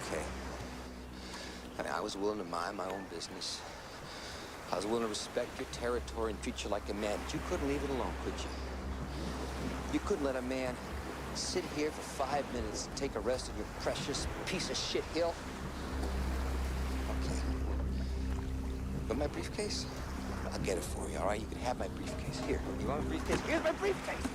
okay. I mean, I was willing to mind my own business. I was willing to respect your territory and treat you like a man, but you couldn't leave it alone, could you? You couldn't let a man sit here for 5 minutes and take a rest on your precious piece of shit hill? Okay. But my briefcase? I'll get it for you, all right? You can have my briefcase. Here, you want my briefcase? Here's my briefcase!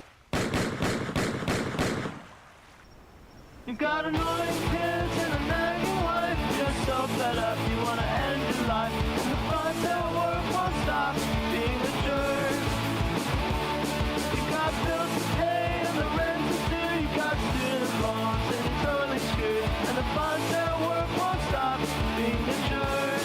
You got annoying kids and a nagging wife. You're so fed up, you wanna end your life. And the boss at work won't stop being a jerk. You got bills to pay and the rent to do. You got student loans and you're totally screwed. And the boss at work won't stop being a jerk.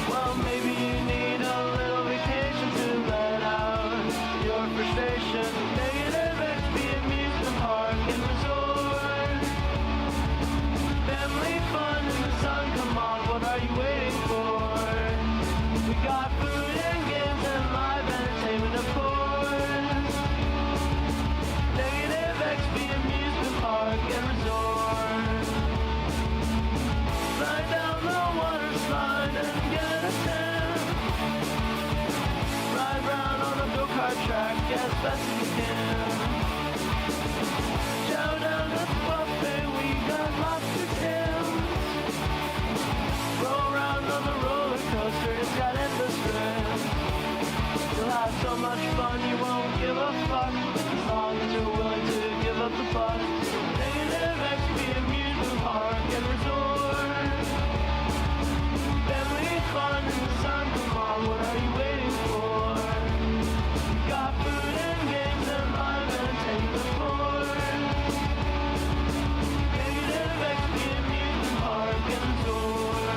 Well, maybe you need a little vacation to let out your frustration. Negative XP amusement park and resort. Family fun in the sun, come on, what are you waiting for? We got food and games and live entertainment, of course. Negative XP amusement park and resort. Slide down the water slide and get a tan. Ride round on a go-kart track as best you can. Chow down at the buffet, we got lobster tails. Roll around on the roller coaster, it's got endless thrills. You'll have so much fun, you won't give a fuck, as long as you're willing to give up the fuck. Negative XP amusement park and resort. Family fun in the sun, come on, what are you waiting for? You got food and games and live entertainment, of course. Negative XP amusement park and resort.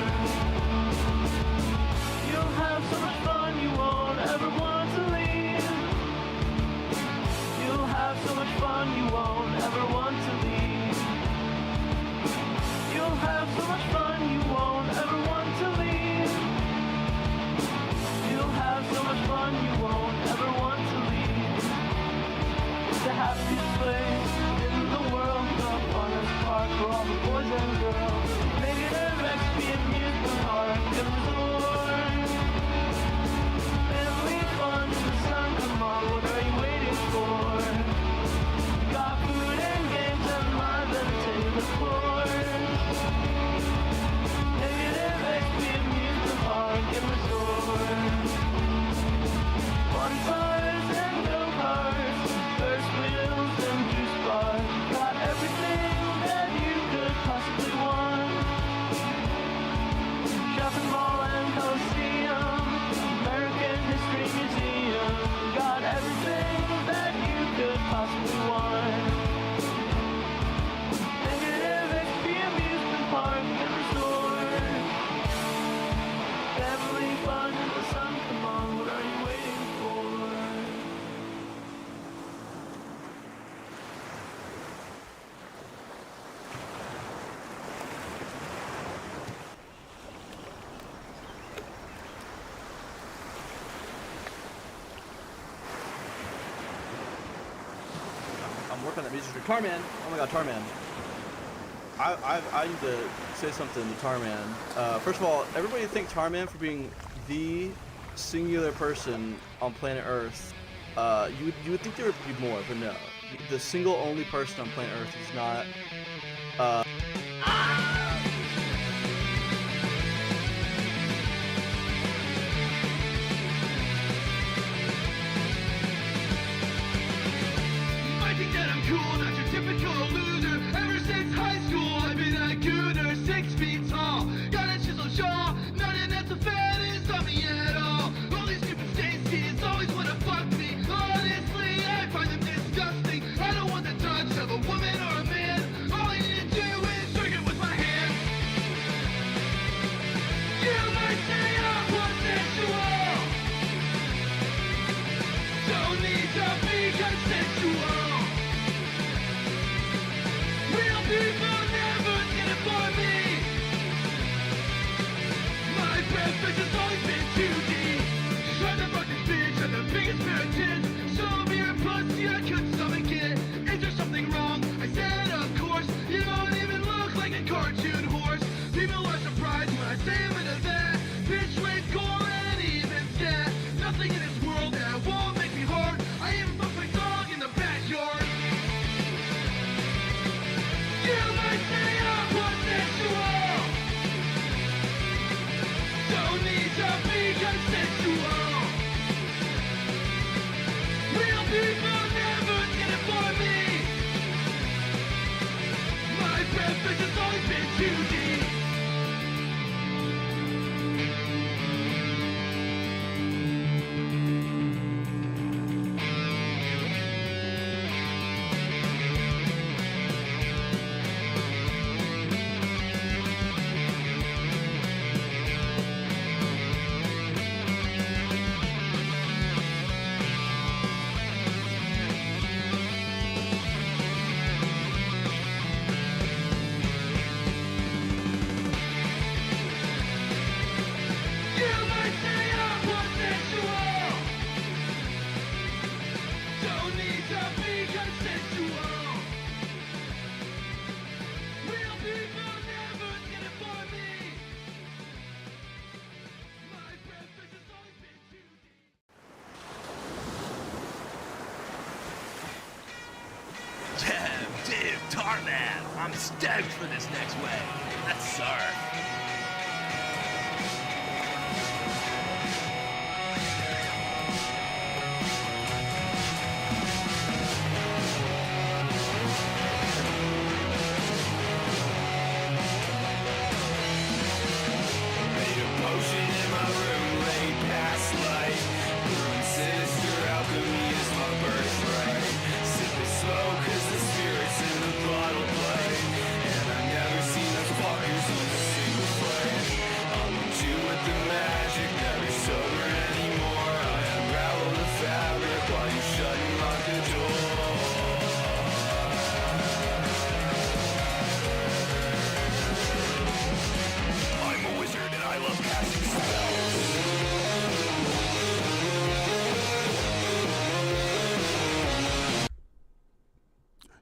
You'll have so much fun you won't ever want to leave. You'll have so much fun you won't ever want to leave. You'll have so much fun you won't ever want to leave. You'll have so much fun you won't ever want to leave. It's the happiest place in the world, the funnest park for all the boys and girls. Negative XP amusement park and resort. Family fun in the sun, come on, what are you waiting for? Got food and games and live entertainment, of course. Negative XP amusement park and resort. Water slides and go-karts, Ferris wheels and juice bars. Got everything that you could possibly want. Shopping mall and Coliseum, American History Museum. Got everything that you could possibly want. Negative XP amusement park and resort. Family fun in the sun, come on, what are you waiting for? I'm working on that music. Tarman! Oh my god, Tarman. I need to say something to Tarman. First of all, everybody thank Tarman for being the singular person on planet Earth. You would think there would be more, but no. The single only person on planet Earth is not I think that I'm cool, not your typical loser. Ever since high school, I've been a gooner, 6 feet tall. Got a chiseled jaw, nothing that's a fattest on me at all. All these stupid Stacy's always wanna fuck me. Honestly, I find them disgusting. I don't want the touch of a woman or a man. All I need to do is Tarman. I'm stoked for this next wave. Let's surf. Made a potion in my room, laid past light. Brewing sinister alchemy is my birthright. Sipping slow cause the spirits in the bottle play. And I never seen those fuckers lose a single fight. I'm in tune with the magic, never sober anymore. I unravel the fabric while you shut and lock the door. I'm a wizard and I love casting spells.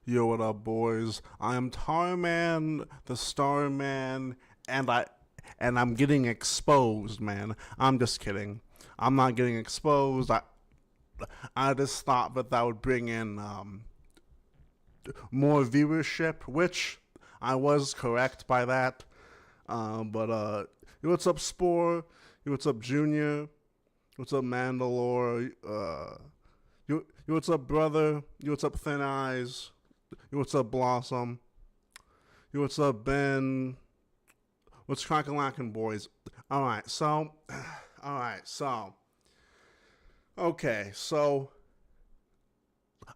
Yo, what up, boys? I am Tarman, the Starman, and I'm getting exposed, man. I'm just kidding. I'm not getting exposed. I just thought that would bring in more viewership, which I was correct by that. Yo, what's up, Spore? Yo, what's up, Junior? What's up, Mandalore? Yo, what's up, brother? Yo, what's up, Thin Eyes? Yo, what's up, Blossom? Yo, what's up, Ben? What's crackin' boys? Alright, so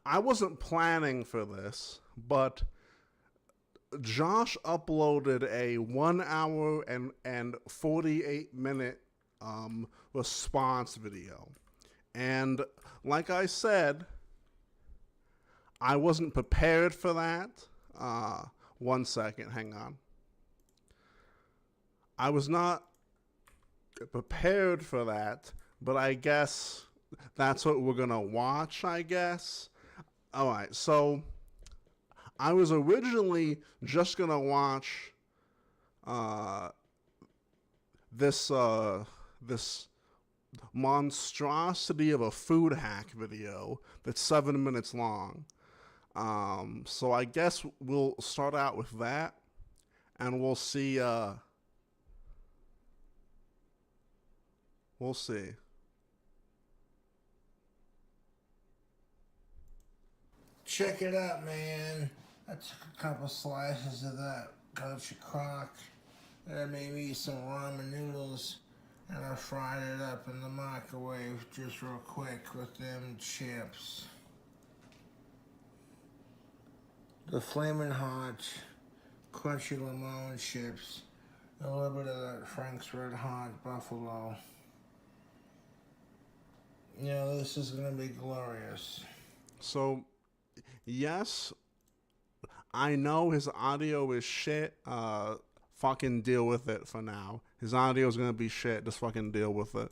I wasn't planning for this, but Josh uploaded a 1 hour and 48 minute response video. And like I said, I wasn't prepared for that. 1 second, hang on. I was not prepared for that, but I guess that's what we're gonna watch, I guess. Alright, so I was originally just gonna watch this monstrosity of a food hack video that's 7 minutes long. So I guess we'll start out with that, and we'll see. We'll see. Check it out, man. I took a couple slices of that gotcha crock, and I made me some ramen noodles, and I fried it up in the microwave just real quick with them chips. The flaming hot, crunchy lemon chips, a little bit of that Frank's Red Hot Buffalo. You know, this is gonna be glorious. So, yes, I know his audio is shit. Fucking deal with it for now. His audio is gonna be shit. Just fucking deal with it.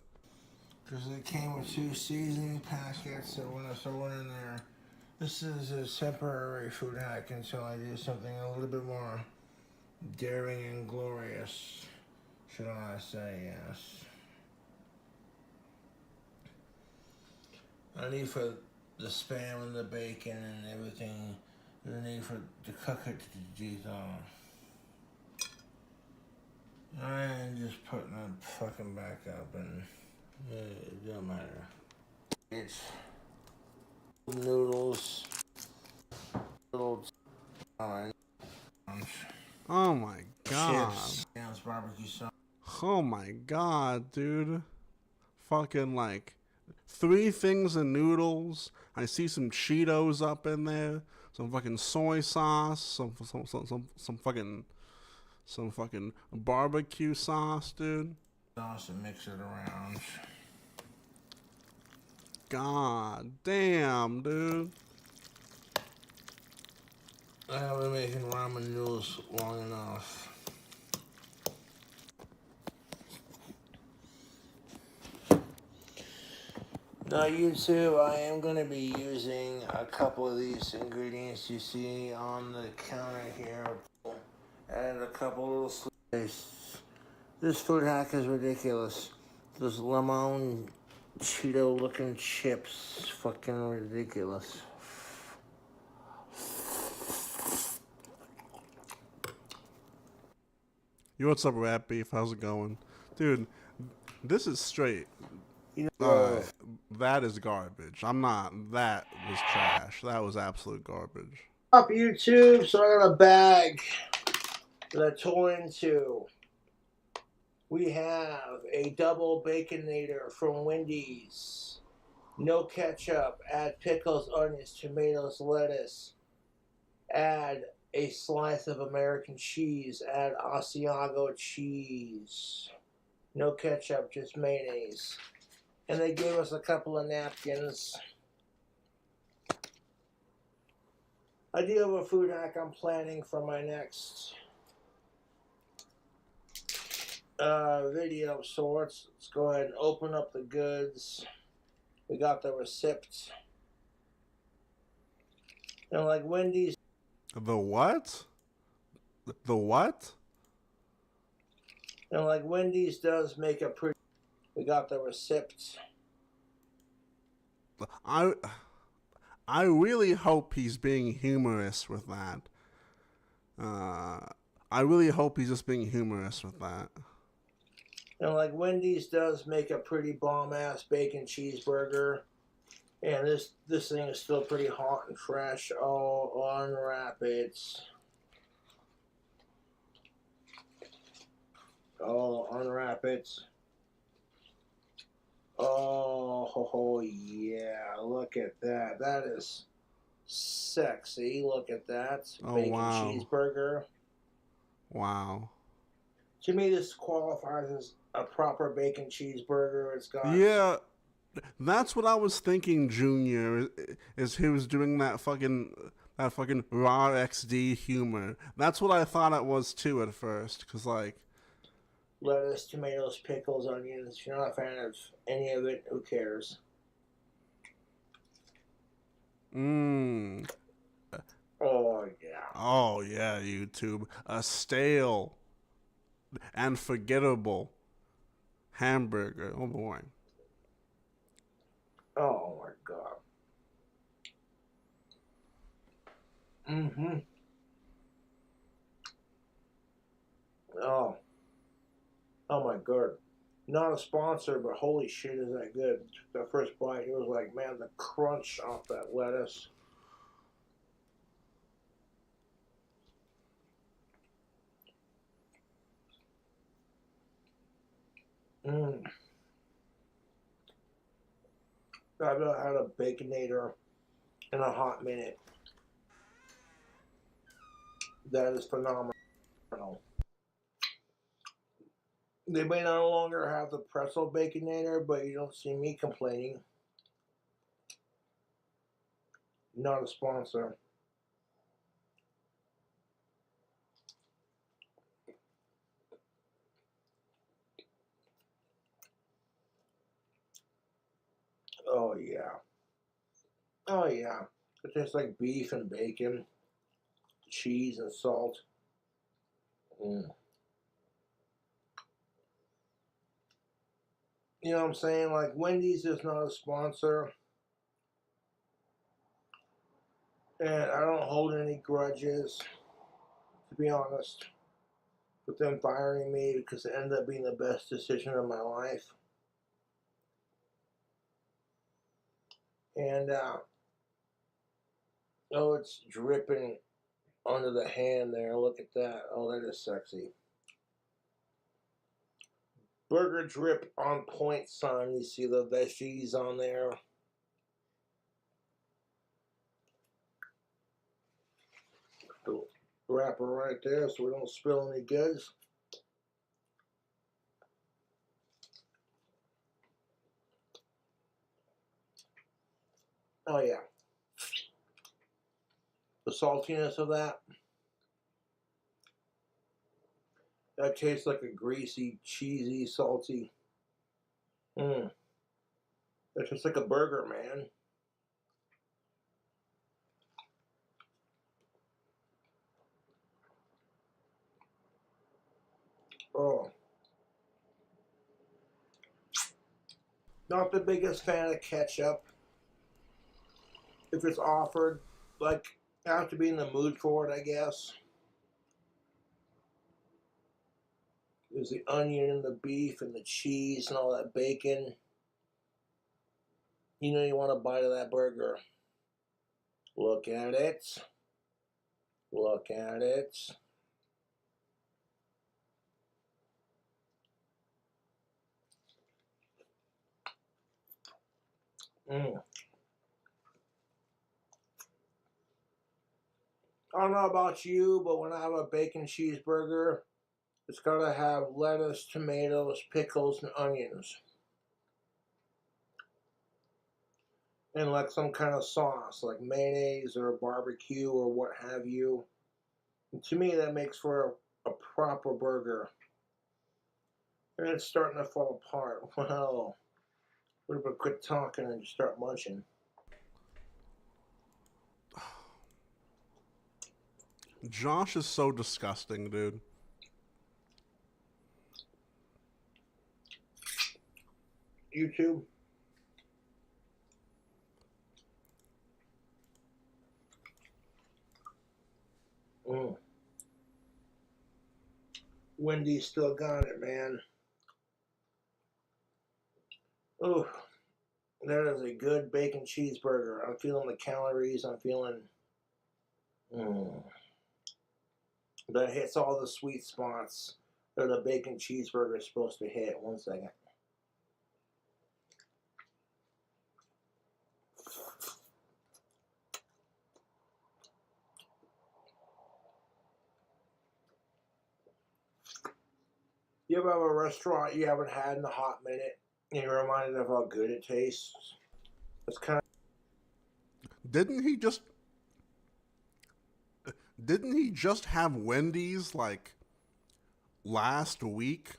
Because it came with 2 seasoning packets that when I throw it in there. This is a temporary food hack until I do something a little bit more daring and glorious. Should I say yes? I need for the spam and the bacon and everything. I need for to cook it to dethaw. I'm just putting it fucking back up, and it don't matter. It's noodles, little Oh my god. chips, Sam's barbecue sauce. Oh my god, dude. Fucking like 3 things of noodles. I see some Cheetos up in there. Some fucking soy sauce. Some fucking barbecue sauce, dude. Sauce and mix it around. God damn, dude. I have been making ramen noodles long enough. Now YouTube, I am going to be using a couple of these ingredients you see on the counter here. Add a couple little slices. This food hack is ridiculous. Those lemon Cheeto looking chips, fucking ridiculous. Yo, what's up, Rat Beef? How's it going? Dude, this is straight. You know, Alright, that is garbage. I'm not. That was trash. That was absolute garbage. up YouTube, so I got a bag that I tore into. We have a double baconator from Wendy's. No ketchup. Add pickles, onions, tomatoes, lettuce. Add a slice of American cheese. Add Asiago cheese. No ketchup, just mayonnaise. And they gave us a couple of napkins. I do have a food hack I'm planning for my next video of sorts. Let's go ahead and open up the goods. We got the receipt. And like Wendy's. The what? The what? And like Wendy's does make a pretty. We got the receipt. I really hope he's being humorous with that. I really hope he's just being humorous with that. And like Wendy's does make a pretty bomb-ass bacon cheeseburger. And this thing is still pretty hot and fresh. Oh, unwrap it. Oh, unwrap it. Oh, yeah, look at that. That is sexy. Look at that. Oh, Bacon wow. cheeseburger. Wow. To me, this qualifies as a proper bacon cheeseburger. It's got... Yeah, that's what I was thinking, Junior, is he was doing that fucking raw XD humor. That's what I thought it was too at first, because like... lettuce, tomatoes, pickles, onions. If you're not a fan of any of it, who cares? Mmm. Oh, yeah. Oh, yeah, YouTube. A stale and forgettable hamburger. Oh, boy. Oh, my God. Mm-hmm. Oh. Oh, my God. Not a sponsor, but holy shit, is that good. The first bite, it was like, man, the crunch off that lettuce. Mmm. I've not had a baconator in a hot minute. That is phenomenal. They may no longer have the pretzel baconator, but you don't see me complaining. Not a sponsor. Oh, yeah. Oh, yeah. It tastes like beef and bacon, cheese and salt. Mm. You know what I'm saying? Like, Wendy's is not a sponsor. And I don't hold any grudges, to be honest, with them firing me because it ended up being the best decision of my life. And, oh, it's dripping onto the hand there. Look at that. Oh, that is sexy. Burger drip on point, son. You see the veggies on there. The wrapper right there so we don't spill any goods. Oh, yeah. The saltiness of that. That tastes like a greasy, cheesy, salty. Mmm. That's just like a burger, man. Oh. Not the biggest fan of ketchup. If it's offered, like, I have to be in the mood for it, I guess. There's the onion and the beef and the cheese and all that bacon. You know you want a bite of that burger. Look at it. Look at it. Mm. I don't know about you, but when I have a bacon cheeseburger, it's got to have lettuce, tomatoes, pickles, and onions. And like some kind of sauce, like mayonnaise or barbecue or what have you. And to me, that makes for a proper burger. And it's starting to fall apart. Wow. We're going to quit talking and just start munching. Josh is so disgusting, dude. YouTube. Wendy still got it, man. Oh, that is a good bacon cheeseburger. I'm feeling the calories. I'm feeling. That hits all the sweet spots that a bacon cheeseburger is supposed to hit. One second. You ever have a restaurant you haven't had in a hot minute and you're reminded of how good it tastes? It's kind of. Didn't he just have Wendy's like last week?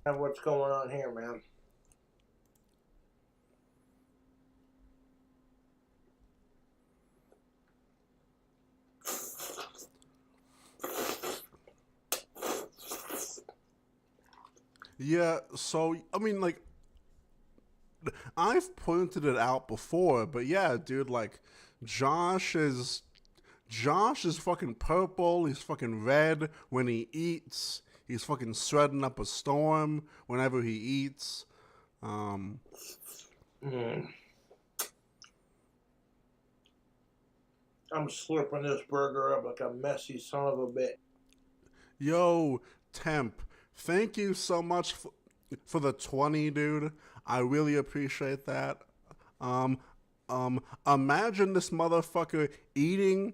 What's going on here, man? Yeah, so I mean, like, I've pointed it out before, but yeah, dude, like, Josh is fucking purple. He's fucking red when he eats. He's fucking shredding up a storm whenever he eats. I'm slurping this burger up like a messy son of a bitch. Yo, Temp, thank you so much for the 20, dude. I really appreciate that. Imagine this motherfucker eating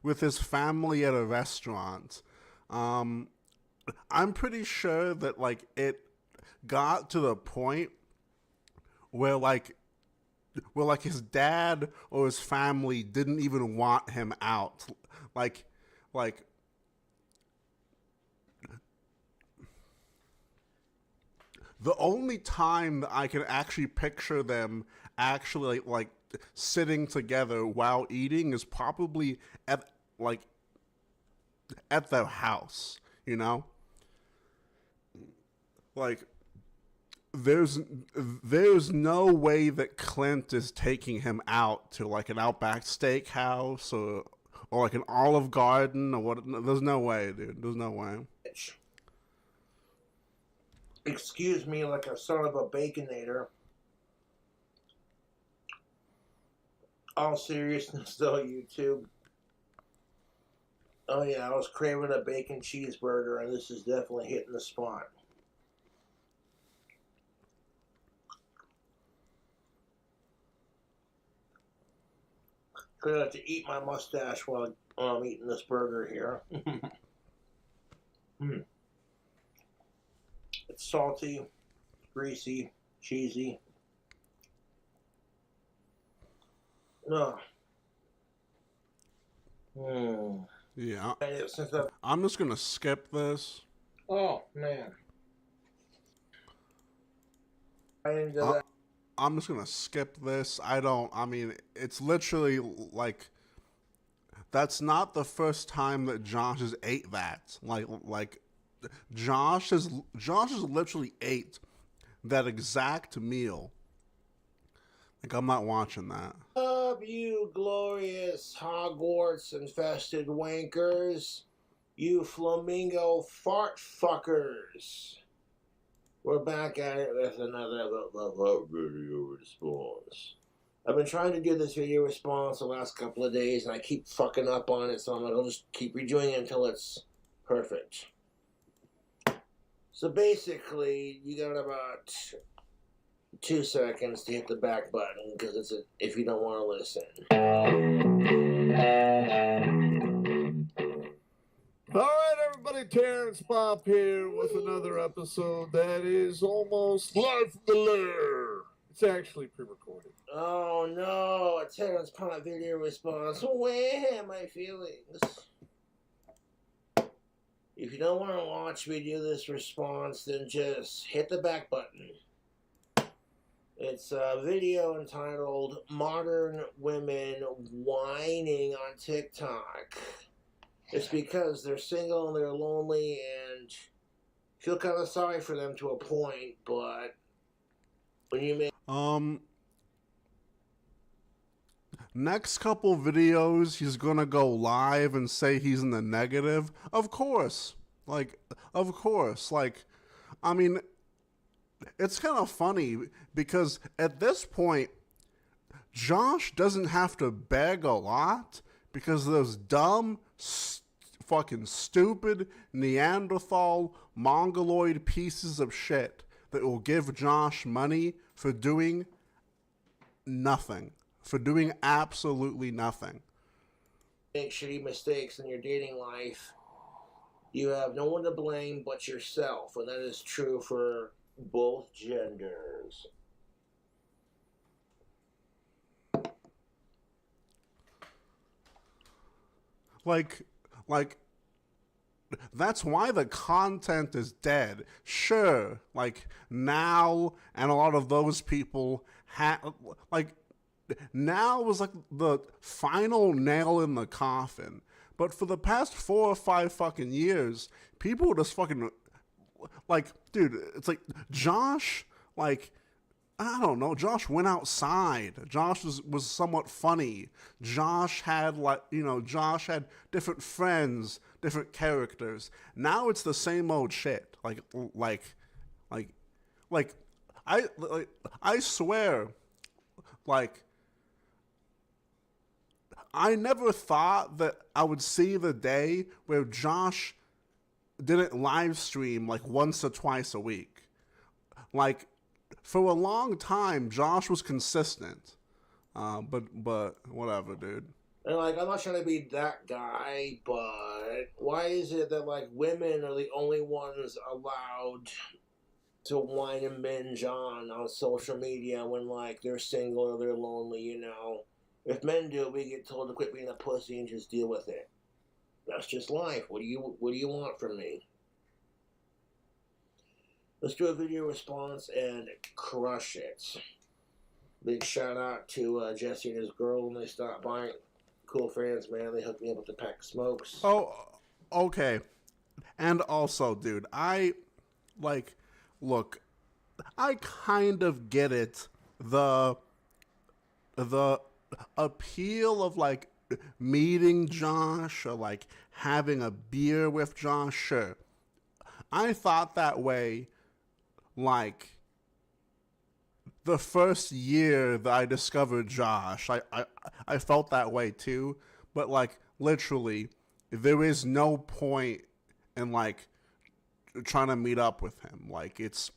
with his family at a restaurant. I'm pretty sure that, like, it got to the point where, like, his dad or his family didn't even want him out. Like, the only time that I can actually picture them actually like sitting together while eating is probably at their house, you know? Like, there's no way that Clint is taking him out to like an Outback Steakhouse or like an Olive Garden or what. There's no way, dude. There's no way. Excuse me, like a son of a baconator. All seriousness though, YouTube. Oh yeah, I was craving a bacon cheeseburger and this is definitely hitting the spot. Gonna have to eat my mustache while I'm eating this burger here. It's salty, greasy, cheesy. No. Yeah. Since I'm just gonna skip this. oh man. I didn't do that. I'm just gonna skip this. I mean, it's literally like, that's not the first time that Josh has ate that. Like, Josh has literally ate that exact meal. Like, I'm not watching that. Up, you glorious Hogwarts infested wankers. You flamingo fart fuckers. We're back at it with another video response. I've been trying to do this video response the last couple of days, and I keep fucking up on it, so I'm like, I'll just keep redoing it until it's perfect. So basically, you got about 2 seconds to hit the back button, because it's if you don't want to listen. Alright everybody, Terrence Pop here with another episode that is almost live from the lair. It's actually pre-recorded. Oh no, a Terrence Pop video response. Where are my feelings? If you don't want to watch me do this response, then just hit the back button. It's a video entitled Modern Women Whining on TikTok. It's because they're single and they're lonely and feel kind of sorry for them to a point, but when you make next couple videos, he's gonna go live and say he's in the negative. Of course. Like, I mean, it's kind of funny because at this point, Josh doesn't have to beg a lot because those dumb, fucking stupid Neanderthal, Mongoloid pieces of shit that will give Josh money for doing nothing. For doing absolutely nothing. Make shitty mistakes in your dating life, you have no one to blame but yourself, and that is true for both genders. Like, that's why the content is dead. Sure, like, now and a lot of those people now was like the final nail in the coffin. But for the past 4 or 5 fucking years, people just fucking, like, dude, it's like, Josh, like, I don't know, Josh went outside. Josh was somewhat funny. Josh had, like, Josh had different friends, different characters. Now it's the same old shit. I swear, like, I never thought that I would see the day where Josh didn't live stream like once or twice a week. Like, for a long time, Josh was consistent. But whatever, dude. And like, I'm not trying to be that guy, but why is it that like women are the only ones allowed to whine and binge on social media when like they're single or they're lonely, you know? If men do, we get told to quit being a pussy and just deal with it. That's just life. What do you want from me? Let's do a video response and crush it. Big shout out to Jesse and his girl when they stopped by. Cool fans, man. They hooked me up with the pack of smokes. Oh, okay. And also, dude, look, I kind of get it. The appeal of like meeting Josh or like having a beer with Josh, sure. I thought that way like the first year that I discovered Josh. I felt that way too, but like literally there is no point in like trying to meet up with him. Like it's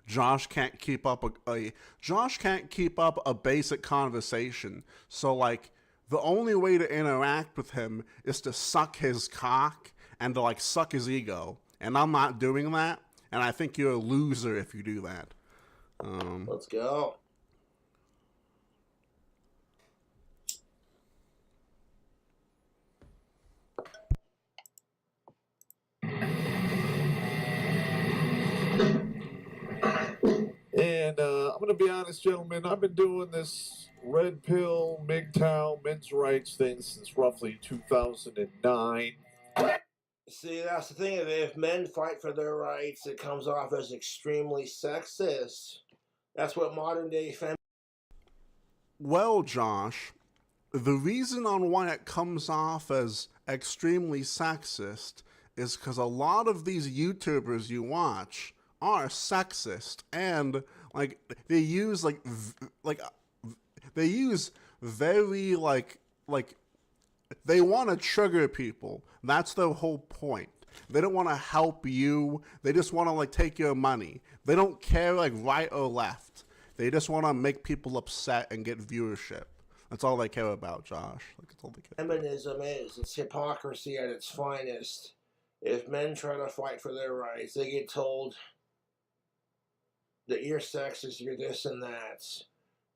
Josh can't keep up a basic conversation. So like the only way to interact with him is to suck his cock and to like suck his ego. And I'm not doing that. And I think you're a loser if you do that. Let's go. And I'm going to be honest, gentlemen, I've been doing this red pill, MGTOW, men's rights thing since roughly 2009. See, that's the thing. If men fight for their rights, it comes off as extremely sexist. That's what modern day Well, Josh, the reason on why it comes off as extremely sexist is because a lot of these YouTubers you watch are sexist, and like they use they use very they want to trigger people. That's their whole point. They don't want to help you. They just want to like take your money. They don't care like right or left. They just want to make people upset and get viewership. That's all they care about, Josh. Like, that's all they care. Feminism is, it's hypocrisy at its finest. If men try to fight for their rights, they get told that you're sexist, you're this and that.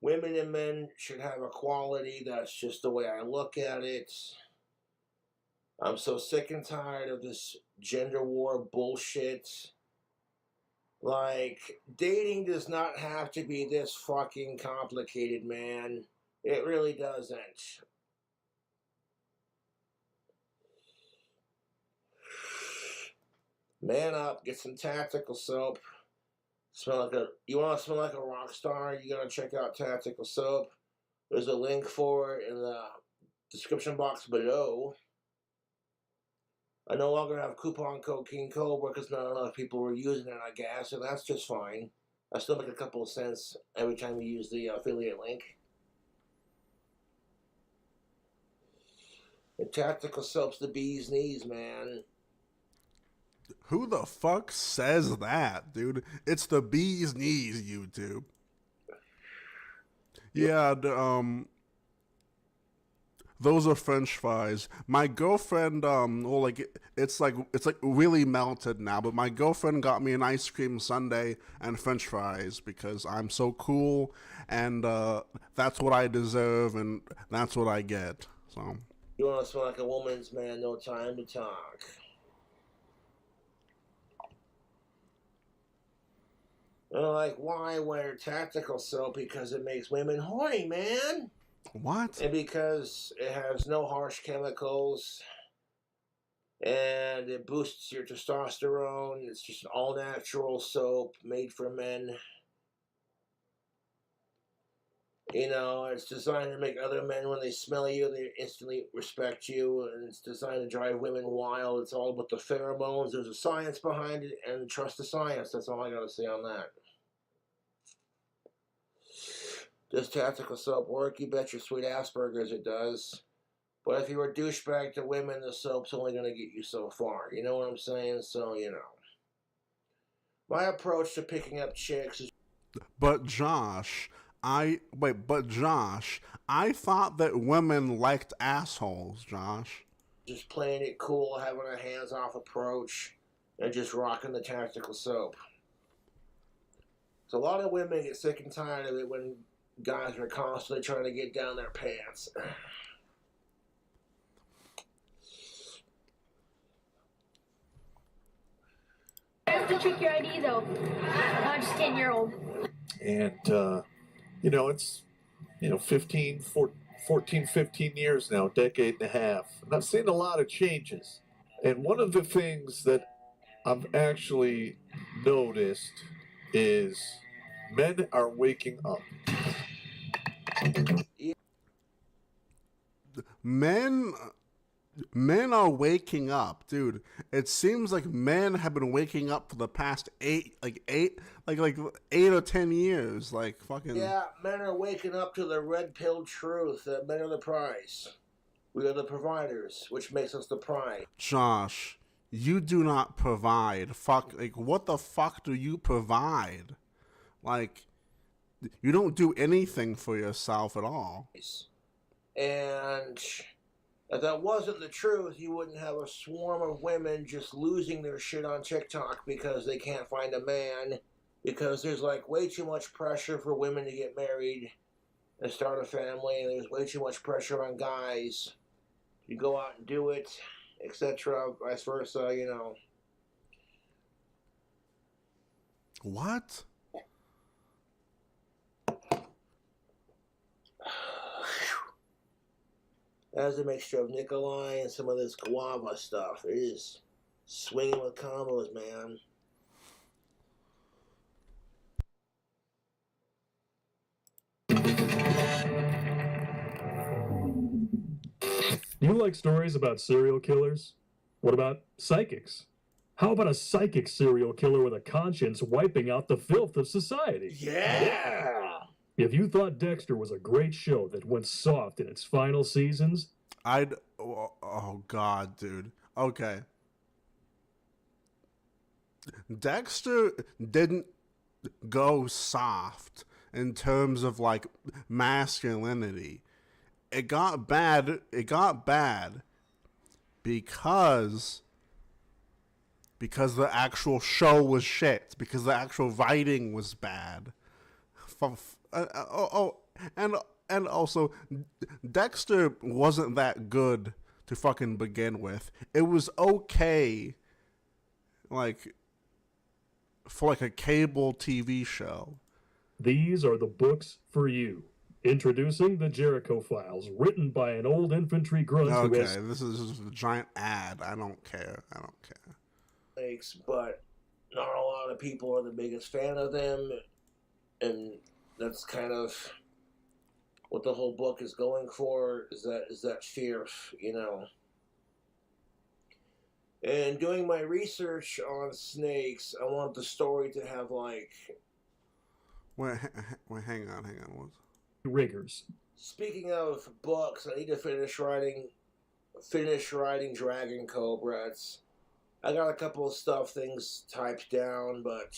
Women and men should have equality. That's just the way I look at it. I'm so sick and tired of this gender war bullshit. Like, dating does not have to be this fucking complicated, man. It really doesn't. Man up, get some tactical soap. You want to smell like a rock star? You gotta check out tactical soap. There's a link for it in the description box below. I no longer have coupon code KingCobra because not enough people were using it, I guess, and that's just fine. I still make a couple of cents every time you use the affiliate link. The tactical soap's the bee's knees, man. Who the fuck says that, dude? It's the bee's knees, YouTube. Yeah, those are French fries. My girlfriend, it's like really melted now. But my girlfriend got me an ice cream sundae and French fries because I'm so cool, and that's what I deserve, and that's what I get. So. You want to smell like a woman's man? No time to talk. Like, why wear tactical soap? Because it makes women horny, man. What? And because it has no harsh chemicals, and it boosts your testosterone. It's just an all-natural soap made for men. You know, it's designed to make other men, when they smell you, they instantly respect you, and it's designed to drive women wild. It's all about the pheromones. There's a science behind it, and trust the science. That's all I gotta say on that. Does tactical soap work? You bet your sweet Asperger's it does. But if you're a douchebag to women, the soap's only going to get you so far. You know what I'm saying? So, you know. My approach to picking up chicks is... But Josh, I thought that women liked assholes, Josh. Just playing it cool, having a hands-off approach, and just rocking the tactical soap. So a lot of women get sick and tired of it when guys are constantly trying to get down their pants. That's to trick your ID, though. No, just kidding, you're old. And, you know, it's, 15 years now, a decade and a half. And I've seen a lot of changes. And one of the things that I've actually noticed is men are waking up. Men are waking up, dude. It seems like men have been waking up for the past 8 or 10 years. Like, fucking... Yeah, men are waking up to the red pill truth that men are the prize. We are the providers, which makes us the prize. Josh, you do not provide. What the fuck do you provide? Like, you don't do anything for yourself at all. And if that wasn't the truth, you wouldn't have a swarm of women just losing their shit on TikTok because they can't find a man. Because there's like way too much pressure for women to get married and start a family, and there's way too much pressure on guys to go out and do it, etc., vice versa, What? As a mixture of Nikolai and some of this guava stuff. It is swinging with combos, man. You like stories about serial killers? What about psychics? How about a psychic serial killer with a conscience wiping out the filth of society? Yeah! If you thought Dexter was a great show that went soft in its final seasons, oh God, dude. Okay. Dexter didn't go soft in terms of like masculinity. It got bad because the actual show was shit, because the actual writing was bad. And also Dexter wasn't that good to fucking begin with. It was okay, like, for like a cable TV show. these are the books for you. Introducing the Jericho Files, written by an old infantry grunt who Okay, has... this is just a giant ad. I don't care. Snakes, but not a lot of people are the biggest fan of them, and that's kind of what the whole book is going for, is that fear, you know. And doing my research on snakes, I want the story to have like... Wait, hang on. rigors. Speaking of books, I need to finish writing Dragon Cobra. I got a couple of things typed down, but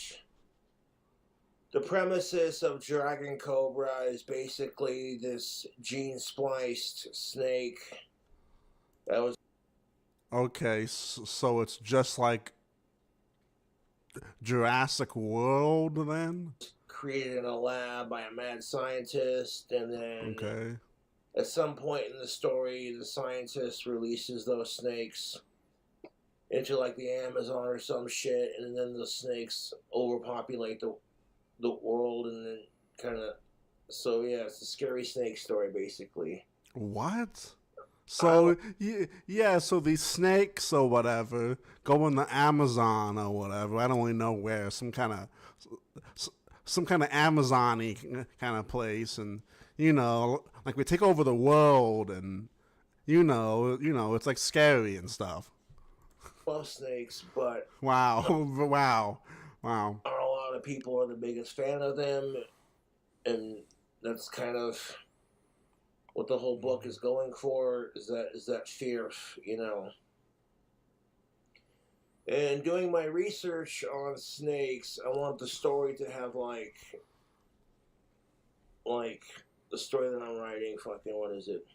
the premises of Dragon Cobra is basically this gene-spliced snake that was... Okay, so it's just like Jurassic World then? created in a lab by a mad scientist, and then Okay. at some point in the story, the scientist releases those snakes into like the Amazon or some shit, and then the snakes overpopulate the world, and then kind of... So yeah, it's a scary snake story basically. What? So yeah, so these snakes or whatever go in the Amazon or whatever. I don't really know where. Some kind of Amazon-y kind of place, and you know, like we take over the world, and you know, it's like scary and stuff. Love snakes, but Wow. not a lot of people are the biggest fan of them, and that's kind of what the whole book is going for, is that fear, you know. And doing my research on snakes, I want the story to have like the story that I'm writing, what is it?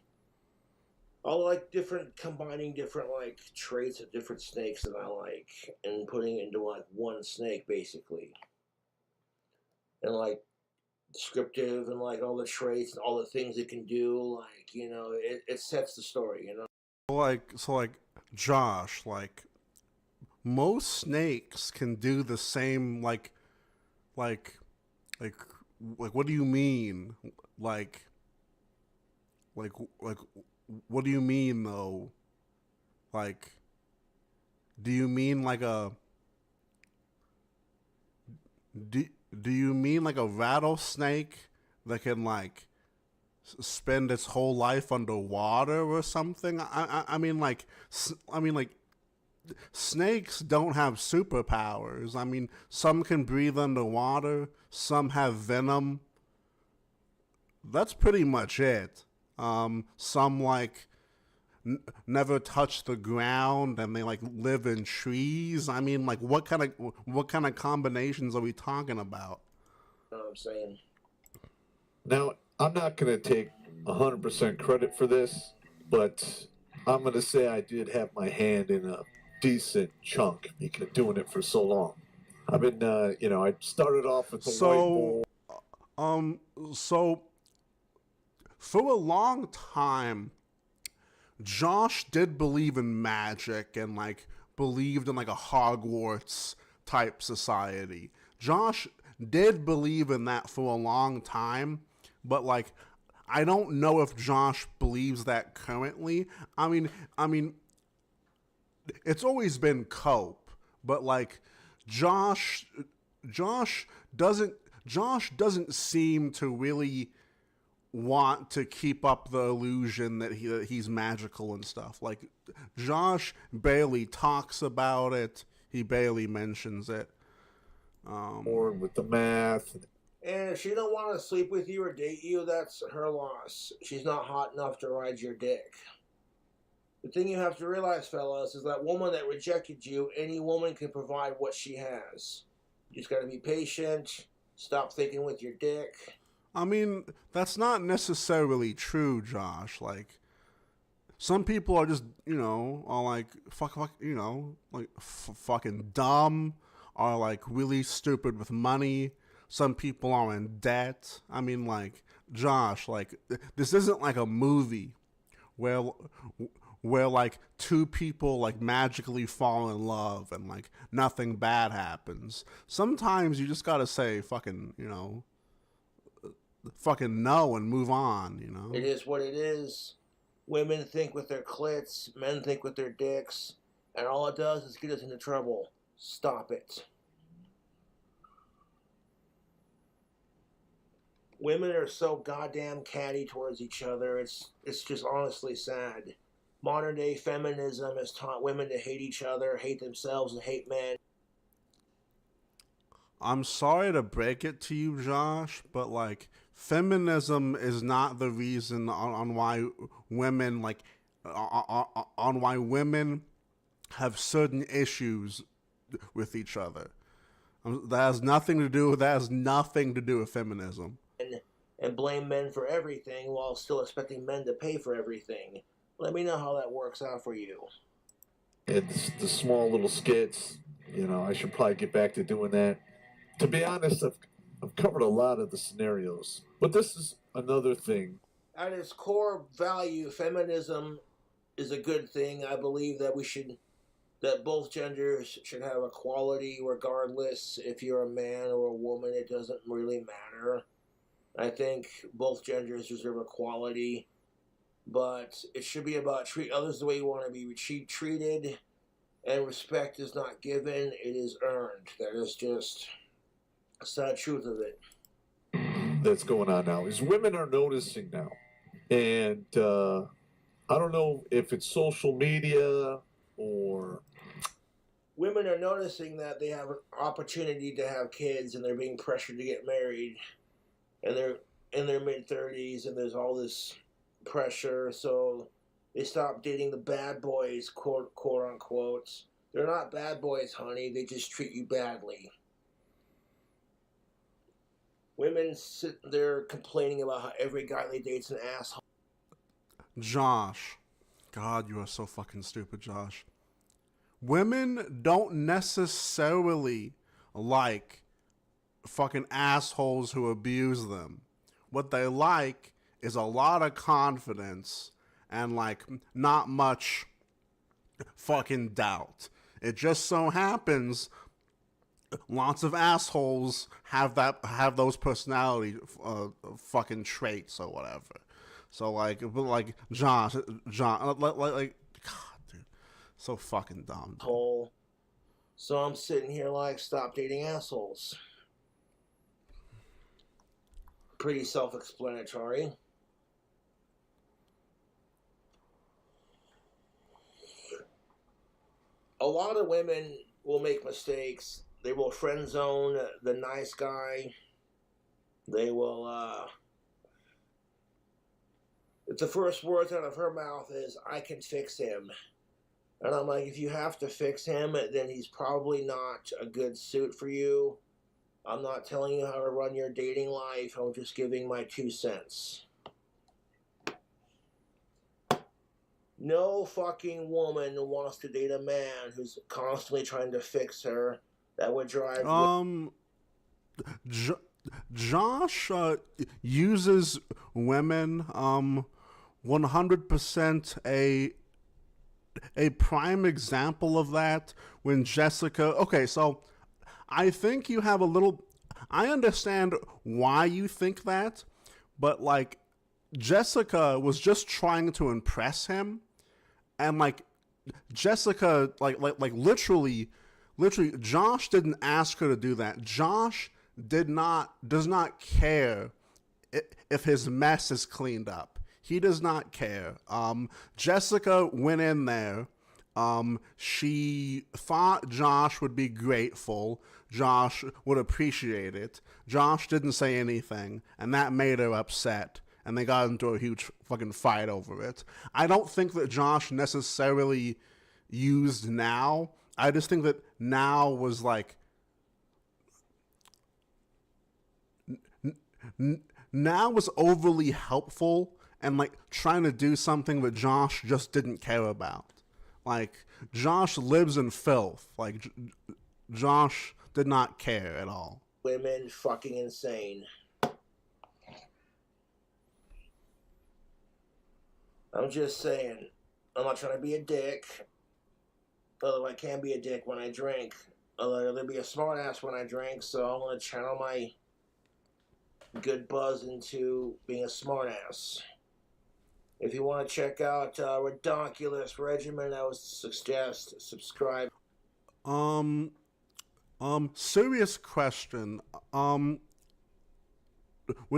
I'll like combining different like traits of different snakes that I like, and putting it into like one snake basically. And like descriptive, and like all the traits and all the things it can do, like, you know, it sets the story, you know. So like Josh, like most snakes can do the same, like what do you mean? Like what do you mean though? Like, do you mean like a do you mean like a rattlesnake that can like spend its whole life underwater or something? I mean like snakes don't have superpowers. I mean, some can breathe underwater, some have venom. That's pretty much it. Some like never touch the ground, and they like live in trees. I mean, like what kind of combinations are we talking about? You know what I'm saying? Now, I'm not going to take 100% credit for this, but I'm going to say I did have my hand in a decent chunk because doing it for so long. I've been, I started off with the whiteboard. So for a long time, Josh did believe in magic and like believed in like a Hogwarts type society. Josh did believe in that for a long time, but like I don't know if Josh believes that currently. I mean it's always been cope, but like Josh doesn't seem to really want to keep up the illusion that he's magical and stuff. Like, Josh barely talks about it. He barely mentions it. Or with the math. And if she don't want to sleep with you or date you, that's her loss. She's not hot enough to ride your dick. The thing you have to realize, fellas, is that woman that rejected you, any woman can provide what she has. You just gotta be patient, stop thinking with your dick. I mean, that's not necessarily true, Josh. Like, some people are just, are like, fucking dumb, are like really stupid with money. Some people are in debt. I mean, like, Josh, like, this isn't like a movie where like two people like magically fall in love and like nothing bad happens. Sometimes you just gotta say fucking no and move on. It is what it is. Women think with their clits, men think with their dicks, and all it does is get us into trouble. Stop it. Women are so goddamn catty towards each other. It's just honestly sad. Modern day feminism has taught women to hate each other, hate themselves, and hate men. I'm sorry to break it to you, Josh, but like, feminism is not the reason on why women on why women have certain issues with each other. That has nothing to do with feminism. And blame men for everything while still expecting men to pay for everything. Let me know how that works out for you. It's the small little skits. I should probably get back to doing that. To be honest, I've covered a lot of the scenarios, but this is another thing. At its core value, feminism is a good thing. I believe that that both genders should have equality regardless if you're a man or a woman. It doesn't really matter. I think both genders deserve equality, but it should be about treat others the way you want to be treated, and respect is not given, it is earned. That is just a sad truth of it. That's going on now is women are noticing now, and I don't know if it's social media or women are noticing that they have an opportunity to have kids and they're being pressured to get married, and they're in their mid-30s and there's all this pressure, so they stop dating the bad boys, quote unquote. They're not bad boys, honey, they just treat you badly. Women sit there complaining about how every guy they date's an asshole. Josh. God, you are so fucking stupid, Josh. Women don't necessarily like fucking assholes who abuse them. What they like is a lot of confidence and like not much fucking doubt. It just so happens lots of assholes have those personality fucking traits or whatever. So like Josh, like God, dude, so fucking dumb. Dude. So I'm sitting here like, stop dating assholes. Pretty self-explanatory. A lot of women will make mistakes. They will friend zone the nice guy. They will, if the first words out of her mouth is, I can fix him. And I'm like, if you have to fix him, then he's probably not a good suit for you. I'm not telling you how to run your dating life. I'm just giving my 2 cents. No fucking woman wants to date a man who's constantly trying to fix her. That would drive... Josh uses women 100%. A prime example of that when Jessica... Okay, so I think you have a little... I understand why you think that, but like Jessica was just trying to impress him, and like Jessica, like literally, Josh didn't ask her to do that. Josh does not care if his mess is cleaned up. He does not care. Jessica went in there. She thought Josh would be grateful. Josh would appreciate it. Josh didn't say anything, and that made her upset. And they got into a huge fucking fight over it. I don't think that Josh necessarily used now. I just think that now was like... now was overly helpful and like trying to do something that Josh just didn't care about. Like, Josh lives in filth. Like, Josh did not care at all. Women fucking insane. I'm just saying, I'm not trying to be a dick, although I can be a dick when I drink. Although I'd rather be a smart ass when I drink, so I'm going to channel my good buzz into being a smart ass. If you want to check out Redonkulous Regimen, I would suggest subscribe. Serious question. When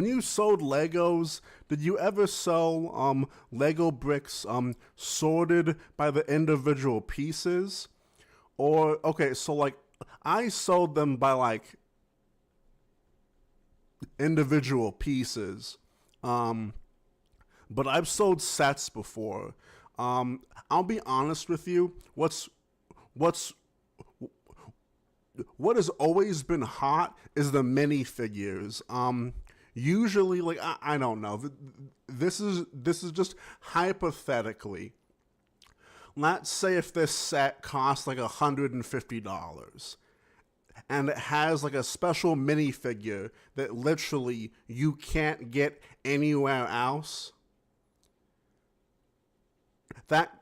you sold Legos, did you ever sell Lego bricks sorted by the individual pieces? Or, okay, so like I sold them by like individual pieces. But I've sold sets before. I'll be honest with you. What has always been hot is the minifigures. Usually, like I don't know. This is just hypothetically. Let's say if this set costs like $150, and it has like a special minifigure that literally you can't get anywhere else. That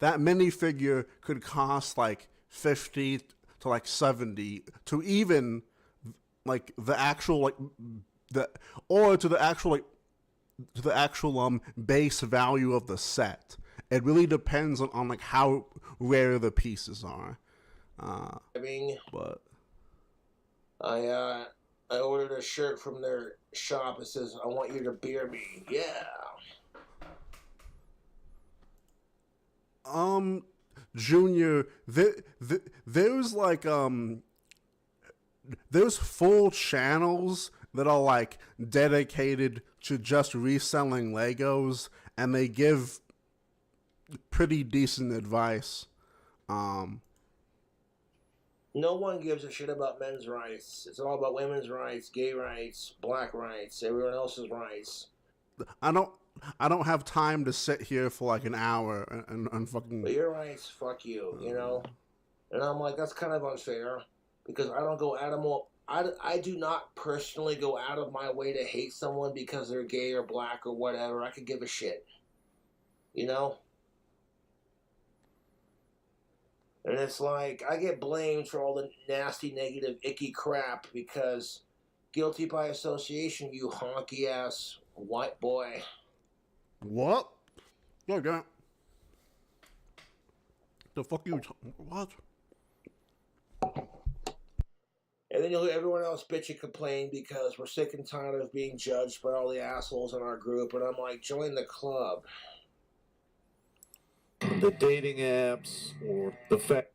minifigure could cost like 50 to like 70 to even like the actual like the or to the actual like to the actual base value of the set. It really depends on like how rare the pieces are. But I ordered a shirt from their shop. It says, "I want you to beer me." Yeah. Junior, there's like there's full channels that are like dedicated to just reselling Legos, and they give pretty decent advice. No one gives a shit about men's rights. It's all about women's rights, gay rights, black rights, everyone else's rights. I don't have time to sit here for like an hour and fucking... But your rights, fuck you, you know? And I'm like, that's kind of unfair, because I don't go out of I do not personally go out of my way to hate someone because they're gay or black or whatever. I could give a shit. You know? And it's like, I get blamed for all the nasty, negative, icky crap because guilty by association, you honky-ass white boy. What? Okay. The fuck you... What? And then you'll hear everyone else bitch and complain because we're sick and tired of being judged by all the assholes in our group. And I'm like, join the club. The dating apps, or the fact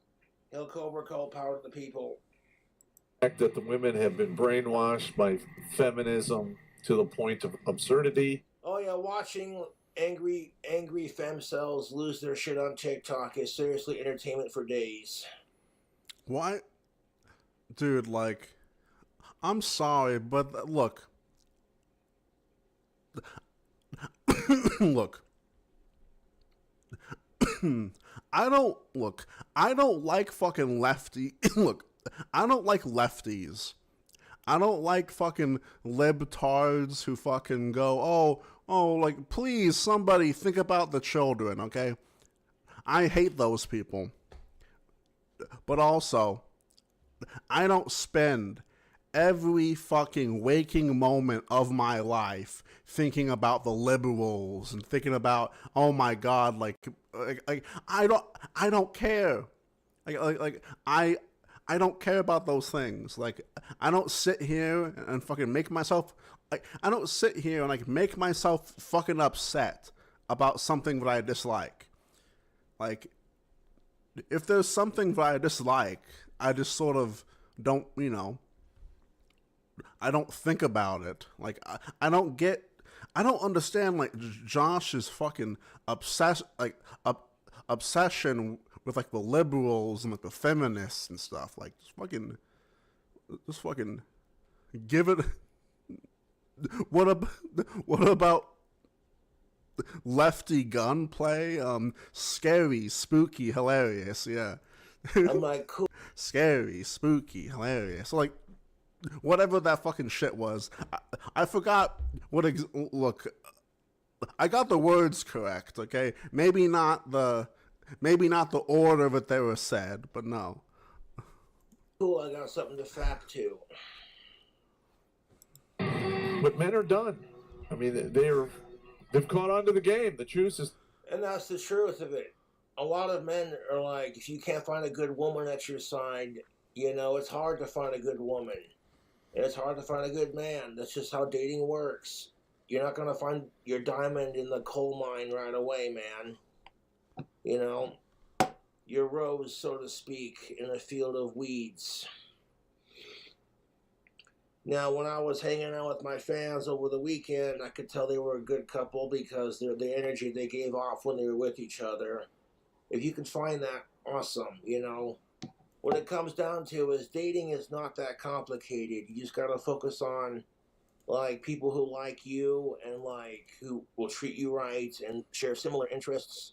Cobra called power to the people. that the women have been brainwashed by feminism to the point of absurdity. Oh yeah, watching angry femcells lose their shit on TikTok is seriously entertainment for days. Why? Dude, like, I'm sorry, but look. Look. I don't like fucking lefty. Look, I don't like lefties. I don't like fucking libtards who fucking go, oh, like, please, somebody think about the children, okay? I hate those people. But also, I don't spend every fucking waking moment of my life thinking about the liberals and thinking about, oh my God, like I don't care. I don't care about those things. Like, I don't sit here and fucking make myself, like, I don't sit here and like make myself fucking upset about something that I dislike. Like, if there's something that I dislike, I just sort of don't, you know, I don't think about it. Like, I don't understand, like, Josh's fucking obsession with, like, the liberals and, like, the feminists and stuff. Like, just fucking give it. What about lefty gunplay? Scary, spooky, hilarious, yeah. I'm like, cool. Scary, spooky, hilarious. Like, whatever that fucking shit was. I forgot what, look, I got the words correct, okay? Maybe not the order that they were said, but no. Cool, I got something to fact to. But men are done. I mean, they've caught on to the game. The juice is. And that's the truth of it. A lot of men are like, if you can't find a good woman at your side, you know, it's hard to find a good woman. And it's hard to find a good man. That's just how dating works. You're not going to find your diamond in the coal mine right away, man. You know, your rose, so to speak, in a field of weeds. Now, when I was hanging out with my fans over the weekend, I could tell they were a good couple because the energy they gave off when they were with each other. If you can find that, awesome, you know. What it comes down to is dating is not that complicated. You just got to focus on, like, people who like you and, like, who will treat you right and share similar interests.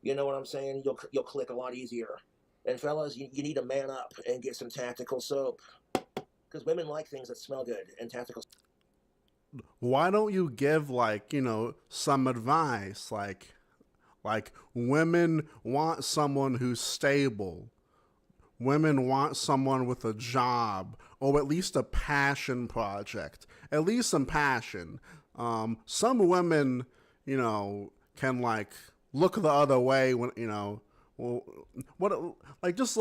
You know what I'm saying? You'll click a lot easier. And fellas, you need to man up and get some tactical soap. Because women like things that smell good, and tactical. Why don't you give, like, you know, some advice? Like women want someone who's stable. Women want someone with a job, or at least a passion project. At least some passion. Some women, you know, can, like, look the other way when, you know, well, just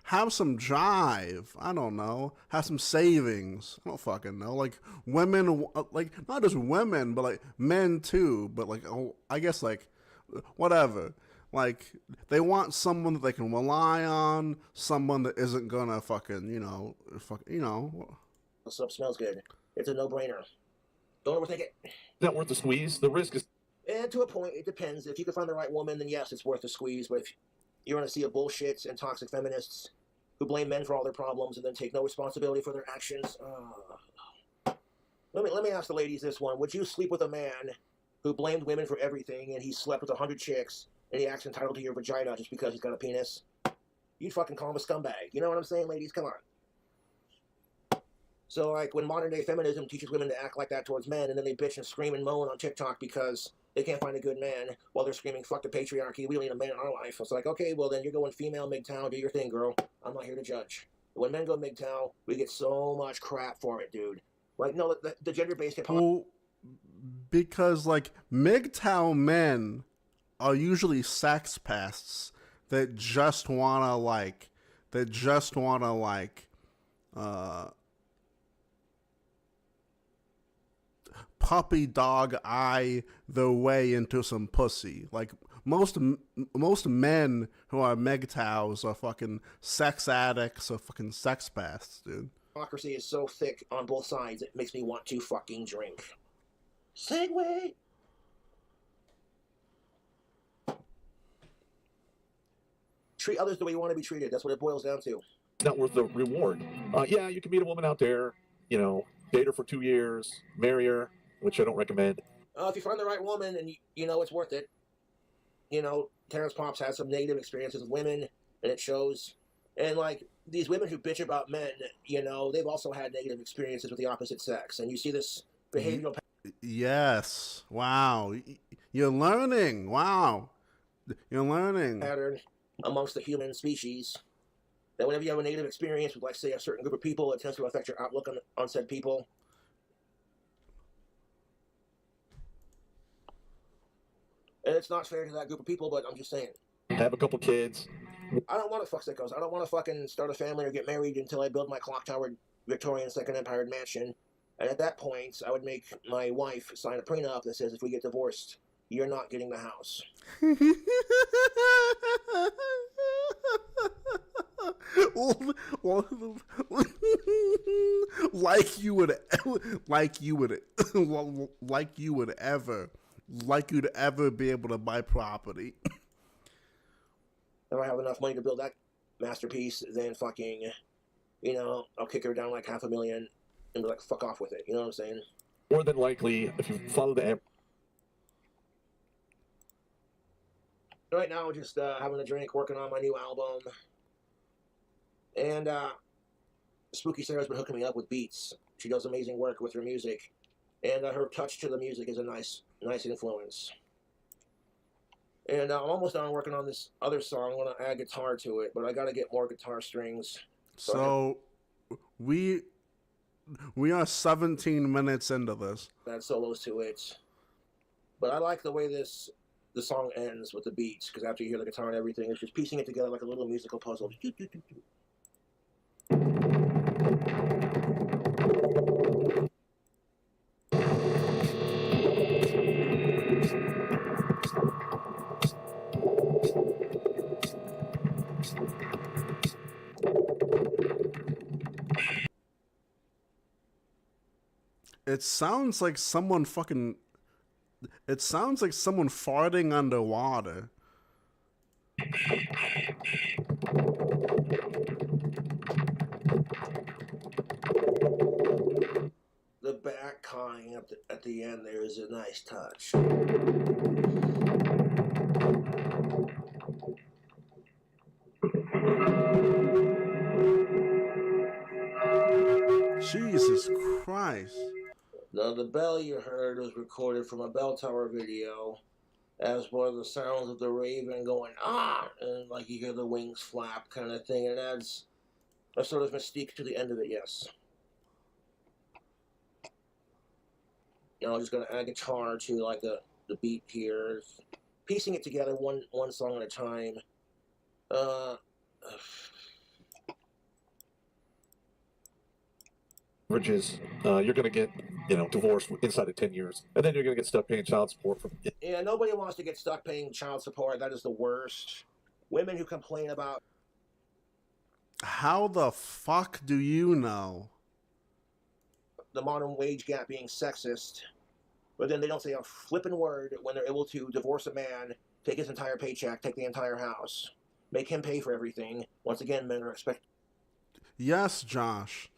have some drive. I don't know. Have some savings. I don't fucking know. Like, women, like, not just women, but, like, men too. But, like, I guess, like, whatever. Like, they want someone that they can rely on, someone that isn't gonna fucking, you know. Soap smells good. It's a no-brainer. Don't overthink it. Not worth the squeeze. The risk is. And to a point, it depends. If you can find the right woman, then yes, it's worth the squeeze. But if you're in a sea of bullshits and toxic feminists who blame men for all their problems and then take no responsibility for their actions, let me ask the ladies this one. Would you sleep with a man who blamed women for everything and he slept with 100 chicks and he acts entitled to your vagina just because he's got a penis? You'd fucking call him a scumbag. You know what I'm saying, ladies? Come on. So, like, when modern-day feminism teaches women to act like that towards men, and then they bitch and scream and moan on TikTok because they can't find a good man while they're screaming, fuck the patriarchy, we need a man in our life. It's like, okay, well, then you're going female MGTOW, do your thing, girl. I'm not here to judge. When men go MGTOW, we get so much crap for it, dude. Like, no, the gender-based hip-hop... Well, because, like, MGTOW men are usually sex pests that just wanna, puppy dog eye their way into some pussy. Like, most men who are MGTOWs are fucking sex addicts or fucking sex pests, dude. Democracy is so thick on both sides, it makes me want to fucking drink. Segway! Treat others the way you want to be treated. That's what it boils down to. Not worth the reward. Yeah, you can meet a woman out there, you know, date her for 2 years, marry her, which I don't recommend. If you find the right woman and you know it's worth it. You know, Terrence Pops has some negative experiences with women, and it shows. And, like, these women who bitch about men, you know, they've also had negative experiences with the opposite sex. And you see this behavioral Yes. Wow. You're learning. Wow. You're learning. Pattern amongst the human species. That whenever you have a negative experience with, like, say, a certain group of people, it tends to affect your outlook on said people. And it's not fair to that group of people, but I'm just saying. Have a couple kids, I don't want to fuck sickos. I don't want to fucking start a family or get married until I build my clock tower Victorian Second Empire mansion. And at that point, I would make my wife sign a prenup that says if we get divorced, you're not getting the house. like you would ever be able to buy property. If I have enough money to build that masterpiece, then fucking, I'll kick her down like $500,000 and be like, fuck off with it. You know what I'm saying? More than likely, if you follow the app. Right now, just having a drink, working on my new album. And Spooky Sarah's been hooking me up with beats. She does amazing work with her music. And her touch to the music is a nice influence. And I'm almost done working on this other song. I'm going to add guitar to it, but I got to get more guitar strings. So we are 17 minutes into this. Add solos to it. But I like the way the song ends with the beats, because after you hear the guitar and everything, it's just piecing it together like a little musical puzzle. It sounds like someone farting underwater. The back cawing at the end there is a nice touch. Jesus Christ. Now, the bell you heard was recorded from a bell tower video, as were the sounds of the raven going, ah, and like you hear the wings flap kind of thing. It adds a sort of mystique to the end of it, yes. Now, I'm just going to add guitar to like the beat here, piecing it together one song at a time. Averages, you're going to get, divorced inside of 10 years. And then you're going to get stuck paying child support from. Yeah, nobody wants to get stuck paying child support. That is the worst. Women who complain about. How the fuck do you know? The modern wage gap being sexist, but then they don't say a flippin' word when they're able to divorce a man, take his entire paycheck, take the entire house, make him pay for everything. Once again, men are expected. Yes, Josh.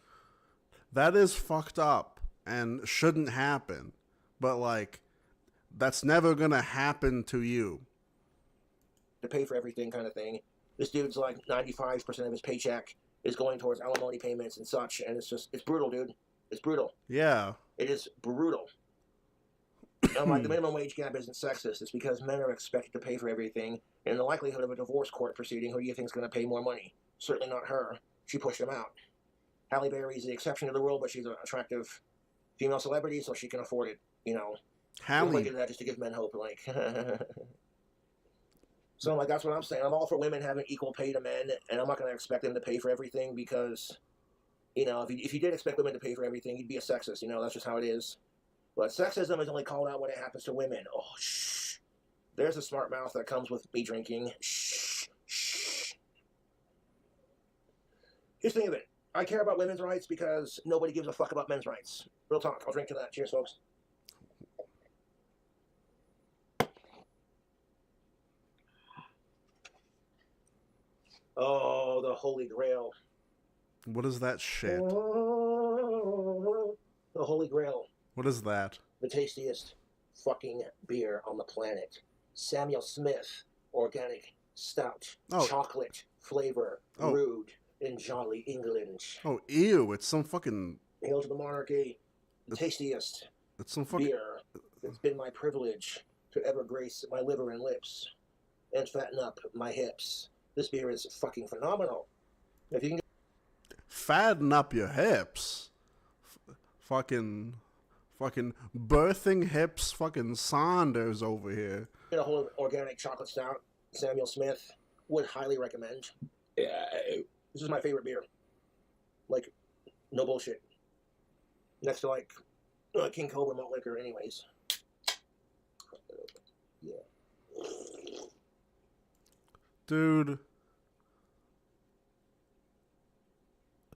That is fucked up and shouldn't happen. But, like, that's never gonna happen to you. To pay for everything kind of thing. This dude's like 95% of his paycheck is going towards alimony payments and such, and it's brutal, dude. It's brutal. Yeah. It is brutal. I'm like, the minimum wage gap isn't sexist. It's because men are expected to pay for everything. And in the likelihood of a divorce court proceeding, who do you think is going to pay more money? Certainly not her. She pushed him out. Halle Berry's the exception to the rule, but she's an attractive female celebrity, so she can afford it, Halle. That just to give men hope, like. So, like, that's what I'm saying. I'm all for women having equal pay to men, and I'm not going to expect them to pay for everything because, if you did expect women to pay for everything, you'd be a sexist. That's just how it is. But sexism is only called out when it happens to women. Oh, shh. There's a smart mouth that comes with me drinking. Shh. Shh. Here's the thing of it. I care about women's rights because nobody gives a fuck about men's rights. Real talk. I'll drink to that. Cheers, folks. Oh, the Holy Grail. What is that shit? The Holy Grail. What is that? The tastiest fucking beer on the planet. Samuel Smith Organic Stout. Oh. Chocolate flavor. Oh. Brewed in jolly England. Oh, ew. It's some fucking... Hail to the monarchy. The tastiest It's some fucking... beer. It's been my privilege to ever grace my liver and lips and fatten up my hips. This beer is fucking phenomenal. If you can Fatten up your hips. Fucking birthing hips fucking Saunders over here. get a whole organic chocolate stout, Samuel Smith, would highly recommend. Yeah, this is my favorite beer. Like, no bullshit. Next to like King Cobra malt liquor, anyways. Yeah. Dude.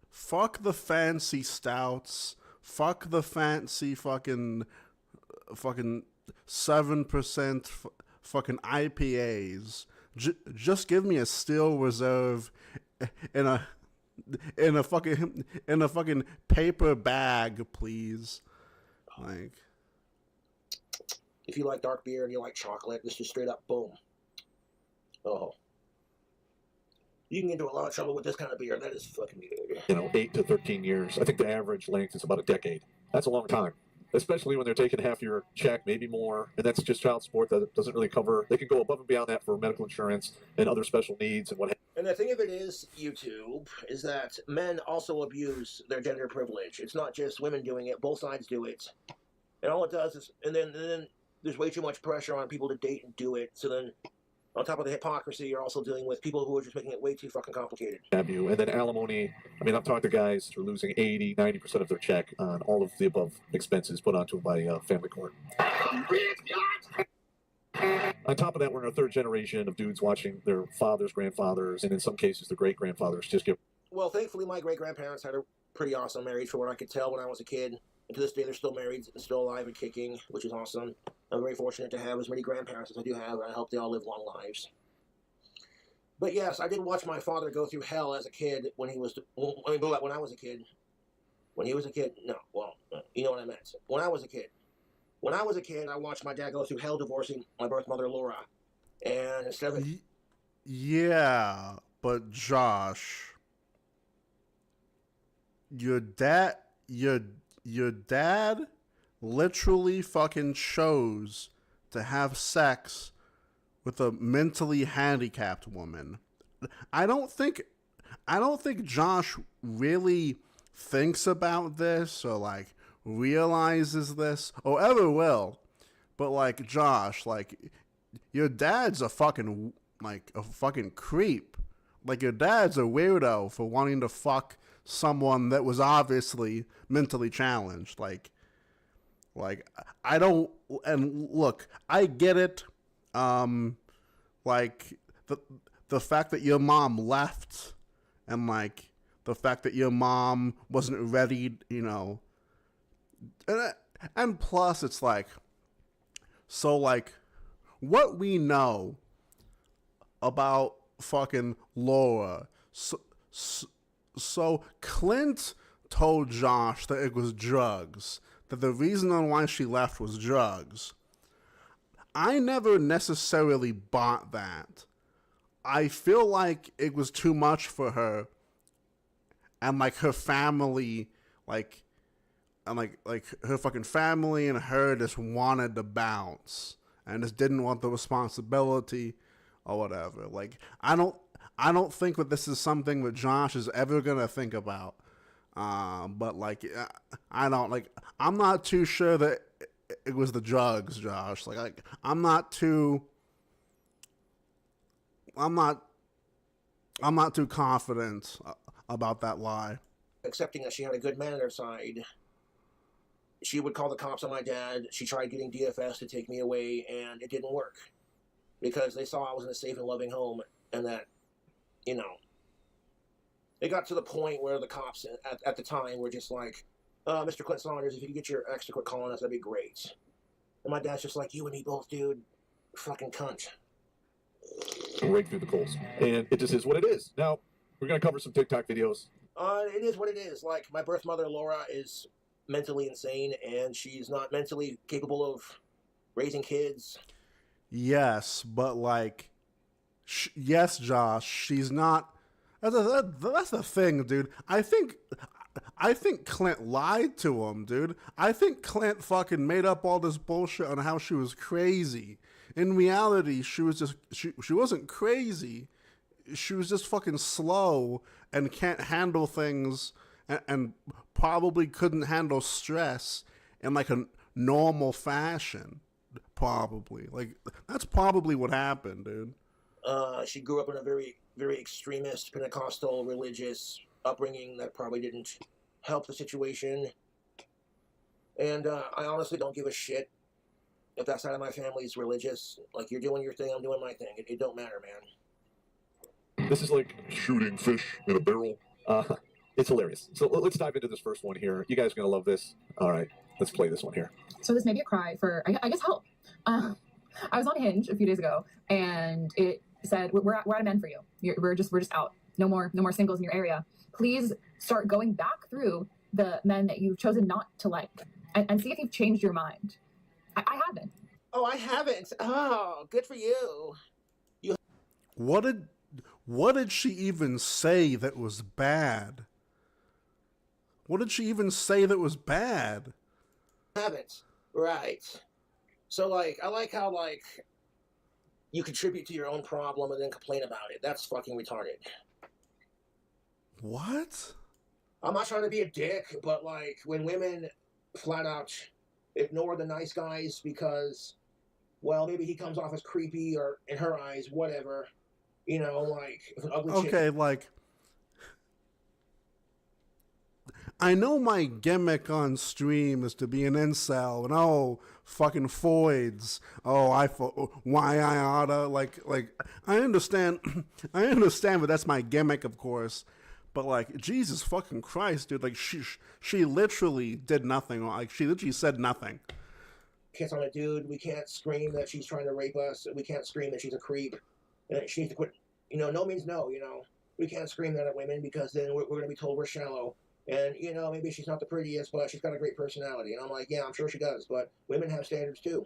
Fuck the fancy stouts. Fuck the fancy fucking 7% fucking IPAs. Just give me a Steel Reserve in a fucking paper bag, please. Like, if you like dark beer and you like chocolate, this is straight up boom. Oh. You can get into a lot of trouble with this kind of beer. That is fucking good. 8 to 13 years. I think the average length is about a decade. That's a long time, especially when they're taking half your check, maybe more. And that's just child support that doesn't really cover. They can go above and beyond that for medical insurance and other special needs and what have you. And the thing of it is, YouTube, is that men also abuse their gender privilege. It's not just women doing it. Both sides do it. And all it does is, and then there's way too much pressure on people to date and do it. So then, on top of the hypocrisy, you're also dealing with people who are just making it way too fucking complicated. And then alimony. I mean, I've talked to guys who are losing 80, 90% of their check on all of the above expenses put onto them by family court. On top of that, we're in our third generation of dudes watching their fathers, grandfathers, and in some cases, their great-grandfathers just get... Well, thankfully, my great-grandparents had a pretty awesome marriage for what I could tell when I was a kid. And to this day, they're still married, still alive and kicking, which is awesome. I'm very fortunate to have as many grandparents as I do have, and I hope they all live long lives. But yes, I did watch my father go through hell as a kid when he was... when I was a kid. When he was a kid... No, well, you know what I meant. When I was a kid. When I was a kid, I watched my dad go through hell divorcing my birth mother, Laura. And instead of... Yeah, but Josh... Your dad literally fucking chose to have sex with a mentally handicapped woman. I don't think Josh really thinks about this or like realizes this or ever will. But like, Josh, like, your dad's a fucking creep. Like, your dad's a weirdo for wanting to fuck someone that was obviously mentally challenged. Like I don't, and look, I get it. Like the fact that your mom left, and like the fact that your mom wasn't ready, and plus it's like, so like what we know about fucking Laura, so Clint told Josh that it was drugs, that the reason on why she left was drugs. I never necessarily bought that. I feel like it was too much for her, and like her family, like her fucking family and her just wanted to bounce and just didn't want the responsibility or whatever. Like, I don't think that this is something that Josh is ever gonna think about. But like, I'm not too sure that it was the drugs, Josh. Like I'm not too confident about that lie. Accepting that she had a good man on her side, she would call the cops on my dad. She tried getting DFS to take me away, and it didn't work because they saw I was in a safe and loving home, and that, it got to the point where the cops at the time were just like, Mr. Clint Saunders, if you could get your ex to quit calling us, that'd be great. And my dad's just like, you and me both, dude. Fucking cunt. Right through the coals. And it just is what it is. Now, we're going to cover some TikTok videos. It is what it is. Like, my birth mother, Laura, is mentally insane, and she's not mentally capable of raising kids. Yes, but like, yes, Josh, she's not. That's the thing, dude. I think Clint lied to him, dude. I think Clint fucking made up all this bullshit on how she was crazy. In reality, she was just she wasn't crazy. She was just fucking slow and can't handle things, and probably couldn't handle stress in like a normal fashion. Probably, like, that's probably what happened, dude. She grew up in a very, very extremist Pentecostal religious upbringing that probably didn't help the situation. And I honestly don't give a shit if that side of my family is religious. Like, you're doing your thing, I'm doing my thing. It don't matter, man. This is like shooting fish in a barrel. It's hilarious. So let's dive into this first one here. You guys are going to love this. All right, let's play this one here. So this may be a cry for, I guess, help. I was on Hinge a few days ago, and it said, we're out of men for you. We're just out. No more singles in your area. Please start going back through the men that you've chosen not to like, and see if you've changed your mind. I haven't. Oh, I haven't. Oh, good for you. What did she even say that was bad? What did she even say that was bad? Haven't. Right. So, like, I like how, like, you contribute to your own problem and then complain about it. That's fucking retarded. What? I'm not trying to be a dick, but, like, when women flat out ignore the nice guys because, well, maybe he comes off as creepy or, in her eyes, whatever, you know, like, if an ugly chick... Okay, like... I know my gimmick on stream is to be an incel and fucking Foids. Why I oughta like I understand but that's my gimmick, of course. But like, Jesus fucking Christ, dude, like she literally did nothing. Like she literally said nothing. Kiss on a dude, we can't scream that she's trying to rape us, we can't scream that she's a creep, and she needs to quit. You know, no means no, you know. We can't scream that at women because then we're gonna be told we're shallow. And, you know, maybe she's not the prettiest, but she's got a great personality. And I'm like, yeah, I'm sure she does. But women have standards, too.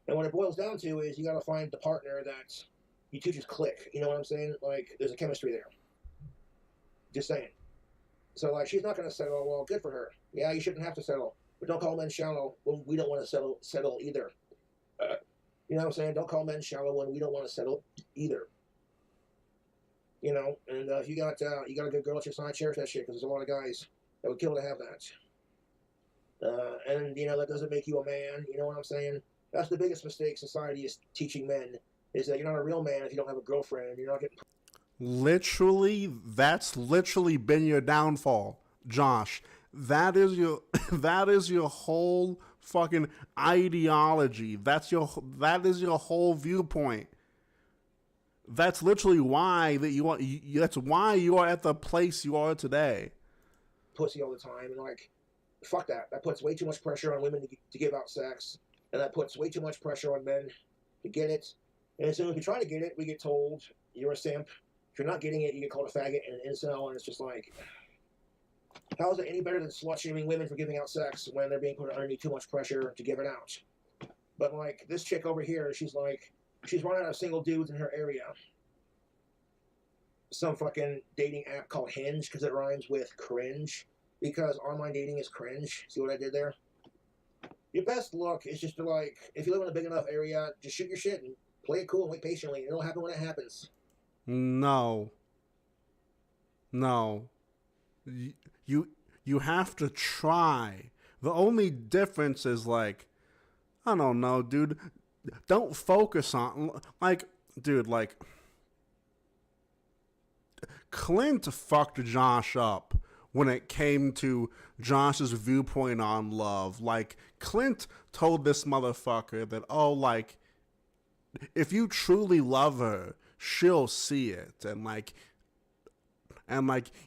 And what it boils down to is you got to find the partner that you two just click. You know what I'm saying? Like, there's a chemistry there. Just saying. So, like, she's not going to settle. Well, good for her. Yeah, you shouldn't have to settle. But don't call men shallow when we don't want to settle either. You know what I'm saying? Don't call men shallow when we don't want to settle either. You know, and if you got a good girl at your side, cherish that shit, because there's a lot of guys that would kill to have that. And, you know, that doesn't make you a man, you know what I'm saying? That's the biggest mistake society is teaching men, is that you're not a real man if you don't have a girlfriend, you're not getting... Literally, that's literally been your downfall, Josh. That is your whole fucking ideology. That is your whole viewpoint. That's literally why that's why you are at the place you are today. Pussy all the time, and like, fuck that. That puts way too much pressure on women to give out sex, and that puts way too much pressure on men to get it. And as soon as we try to get it, we get told you're a simp. If you're not getting it, you get called a faggot and an incel, and it's just like, how is it any better than slut-shaming women for giving out sex when they're being put underneath too much pressure to give it out? But like, this chick over here, she's running out of single dudes in her area. Some fucking dating app called Hinge, because it rhymes with cringe. Because online dating is cringe. See what I did there? Your best look is just to, like, if you live in a big enough area, just shoot your shit and play it cool and wait patiently. It'll happen when it happens. No. You have to try. The only difference is, like, I don't know, dude. Don't focus on, like, dude, like, Clint fucked Josh up when it came to Josh's viewpoint on love. Like, Clint told this motherfucker that, oh, like, if you truly love her, she'll see it. And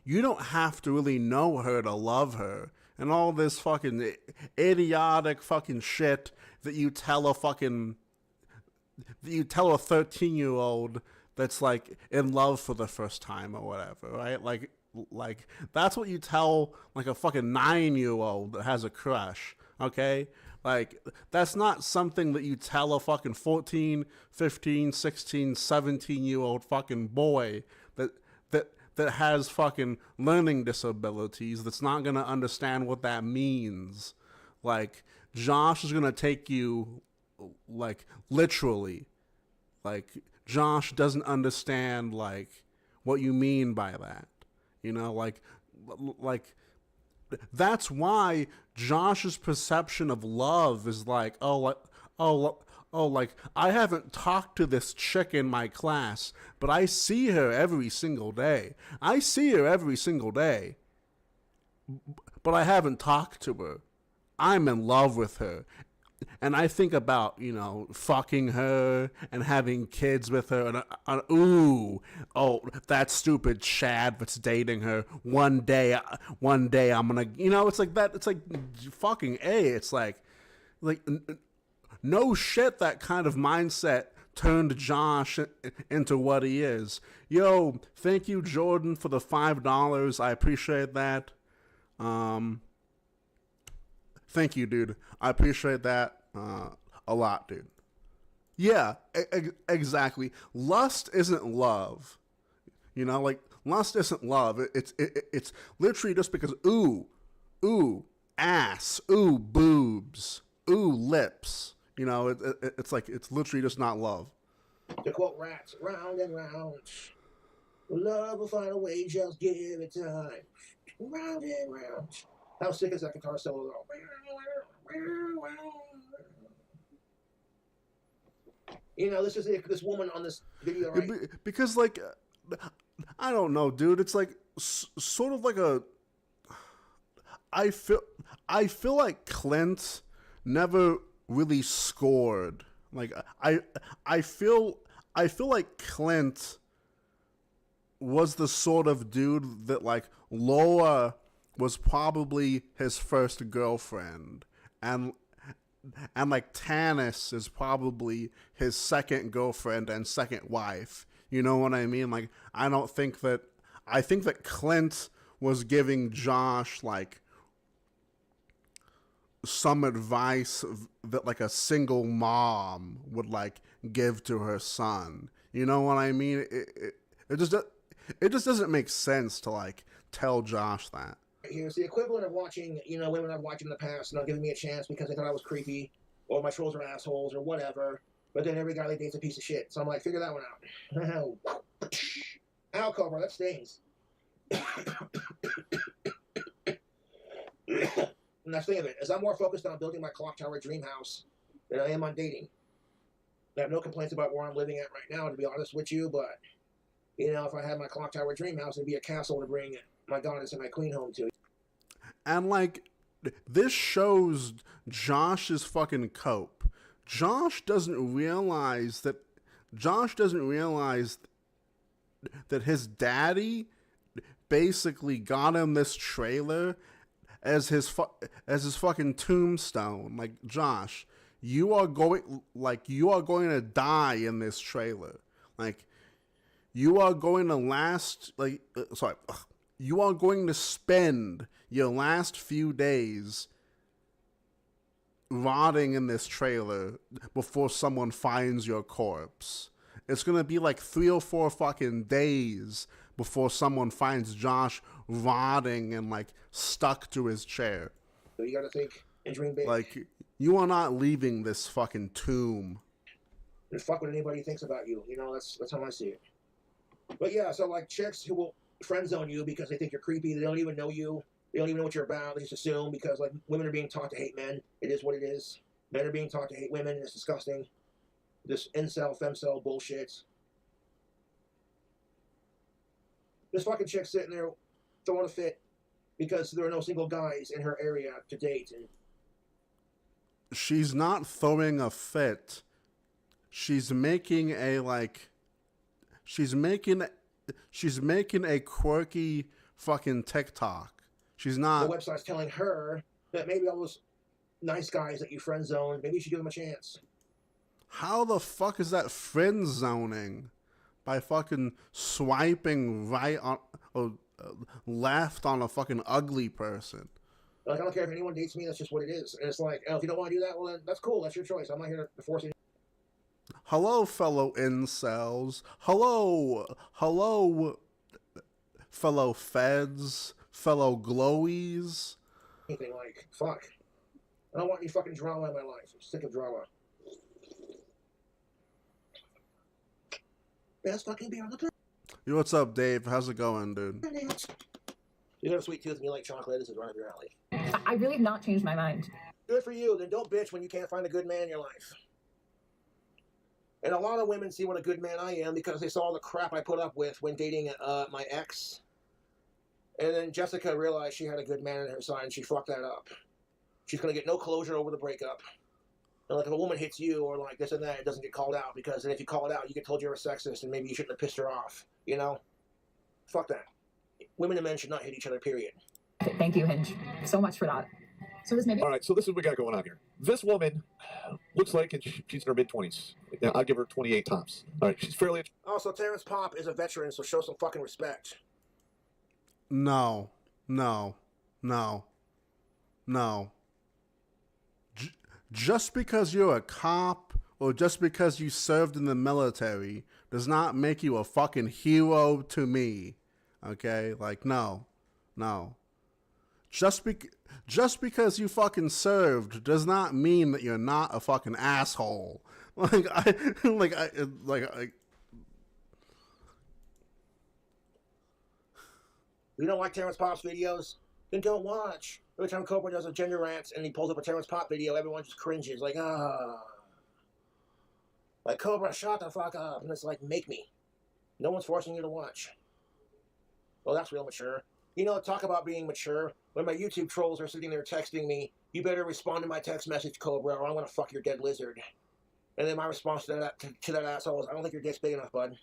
you don't have to really know her to love her. And all this fucking idiotic fucking shit that you tell a 13-year-old that's like in love for the first time or whatever, right? Like that's what you tell like a fucking 9-year-old that has a crush, okay? Like, that's not something that you tell a fucking 14, 15, 16, 17-year-old fucking boy that has fucking learning disabilities that's not gonna understand what that means. Like, Josh is gonna take you, like, literally. Like, Josh doesn't understand, like, what you mean by that. You know, like, that's why Josh's perception of love is like, oh, oh, like, I haven't talked to this chick in my class, but I see her every single day. I see her every single day, but I haven't talked to her. I'm in love with her. And I think about, you know, fucking her and having kids with her. And ooh, oh, that stupid Chad that's dating her. One day I'm gonna, you know, it's like that. It's like fucking A. It's like no shit, that kind of mindset turned Josh into what he is. Yo, thank you, Jordan, for the $5. I appreciate that. Thank you, dude. I appreciate that a lot, dude. Yeah, exactly. Lust isn't love. You know, like, lust isn't love. It's literally just because, ooh, ass, ooh, boobs, ooh, lips. You know, it's like, it's literally just not love. To quote Rats, round and round. Love will find a way, just give it time. Round and round. How sick is that guitar solo though? You know, this is this woman on this video, right? Because, like, I don't know, dude. It's like sort of like a. I feel like Clint never really scored. Like, I feel like Clint was the sort of dude that, like, Lola was probably his first girlfriend, and like Tanis is probably his second girlfriend and second wife. You know what I mean? Like, I think that Clint was giving Josh, like, some advice that, like, a single mom would, like, give to her son. You know what I mean? It just doesn't make sense to, like, tell Josh that. Here's the equivalent of watching, you know, women I've watched in the past not giving me a chance because they thought I was creepy, or my trolls are assholes, or whatever. But then every guy they date's a piece of shit. So I'm like, figure that one out. Ow, Cobra, that stings. And that's the thing of it, is I'm more focused on building my clock tower dream house than I am on dating. I have no complaints about where I'm living at right now, to be honest with you, but, you know, if I had my clock tower dream house, it'd be a castle to bring my goddess and my queen home to. And, like, this shows Josh's fucking cope. Josh doesn't realize that his daddy basically got him this trailer as his fucking tombstone. Like, Josh, you are going to die in this trailer. Like, you are going to spend your last few days rotting in this trailer before someone finds your corpse. It's going to be like 3 or 4 fucking days before someone finds Josh rotting and, like, stuck to his chair. So you gotta think and dream big. Like, you are not leaving this fucking tomb. And fuck what anybody thinks about you. You know, that's how I see it. But yeah, so, like, chicks who will friend zone you because they think you're creepy, they don't even know you, they don't even know what you're about, they just assume because, like, women are being taught to hate men. It is what it is. Men are being taught to hate women, it's disgusting. This incel, femcel bullshit. This fucking chick sitting there throwing a fit because there are no single guys in her area to date. And she's not throwing a fit. She's making a, like, she's making a quirky fucking TikTok. She's not. The website's telling her that maybe all those nice guys that you friend zone, maybe you should give them a chance. How the fuck is that friend zoning? By fucking swiping right on or left on a fucking ugly person. Like, I don't care if anyone dates me, that's just what it is. And it's like, oh, if you don't want to do that, well, then that's cool, that's your choice. I'm not here to force you. Hello, fellow incels. Hello, fellow feds, fellow glowies. Anything like, fuck. I don't want any fucking drama in my life. I'm sick of drama. Best fucking beer on the planet. Yo, what's up, Dave? How's it going, dude? You got a sweet tooth and you like chocolate. This is right up your alley. I really have not changed my mind. Good for you. Then don't bitch when you can't find a good man in your life. And a lot of women see what a good man I am because they saw the crap I put up with when dating my ex. And then Jessica realized she had a good man on her side, and she fucked that up. She's going to get no closure over the breakup. And like if a woman hits you or like this and that, it doesn't get called out, because then if you call it out, you get told you're a sexist and maybe you shouldn't have pissed her off. You know? Fuck that. Women and men should not hit each other, period. Thank you, Hinge, so much for that. So this maybe. All right, so this is what we got going on here. This woman looks like she's in her mid-20s. Now, I'll give her 28 tops. All right, she's fairly... Also, Terrence Popp is a veteran, so show some fucking respect. No. Just because you're a cop or just because you served in the military does not make you a fucking hero to me. Okay? Like, no. Just because you fucking served does not mean that you're not a fucking asshole. You don't like Terrence Popp's videos? Then don't watch. Every time Cobra does a gender rant and he pulls up a Terrence Popp video, everyone just cringes. Like, Like, Cobra, shut the fuck up. And it's like, make me. No one's forcing you to watch. Well, that's real mature. You know, talk about being mature. When my YouTube trolls are sitting there texting me, you better respond to my text message, Cobra, or I'm going to fuck your dead lizard. And then my response to that asshole is, I don't think your dick's big enough, bud.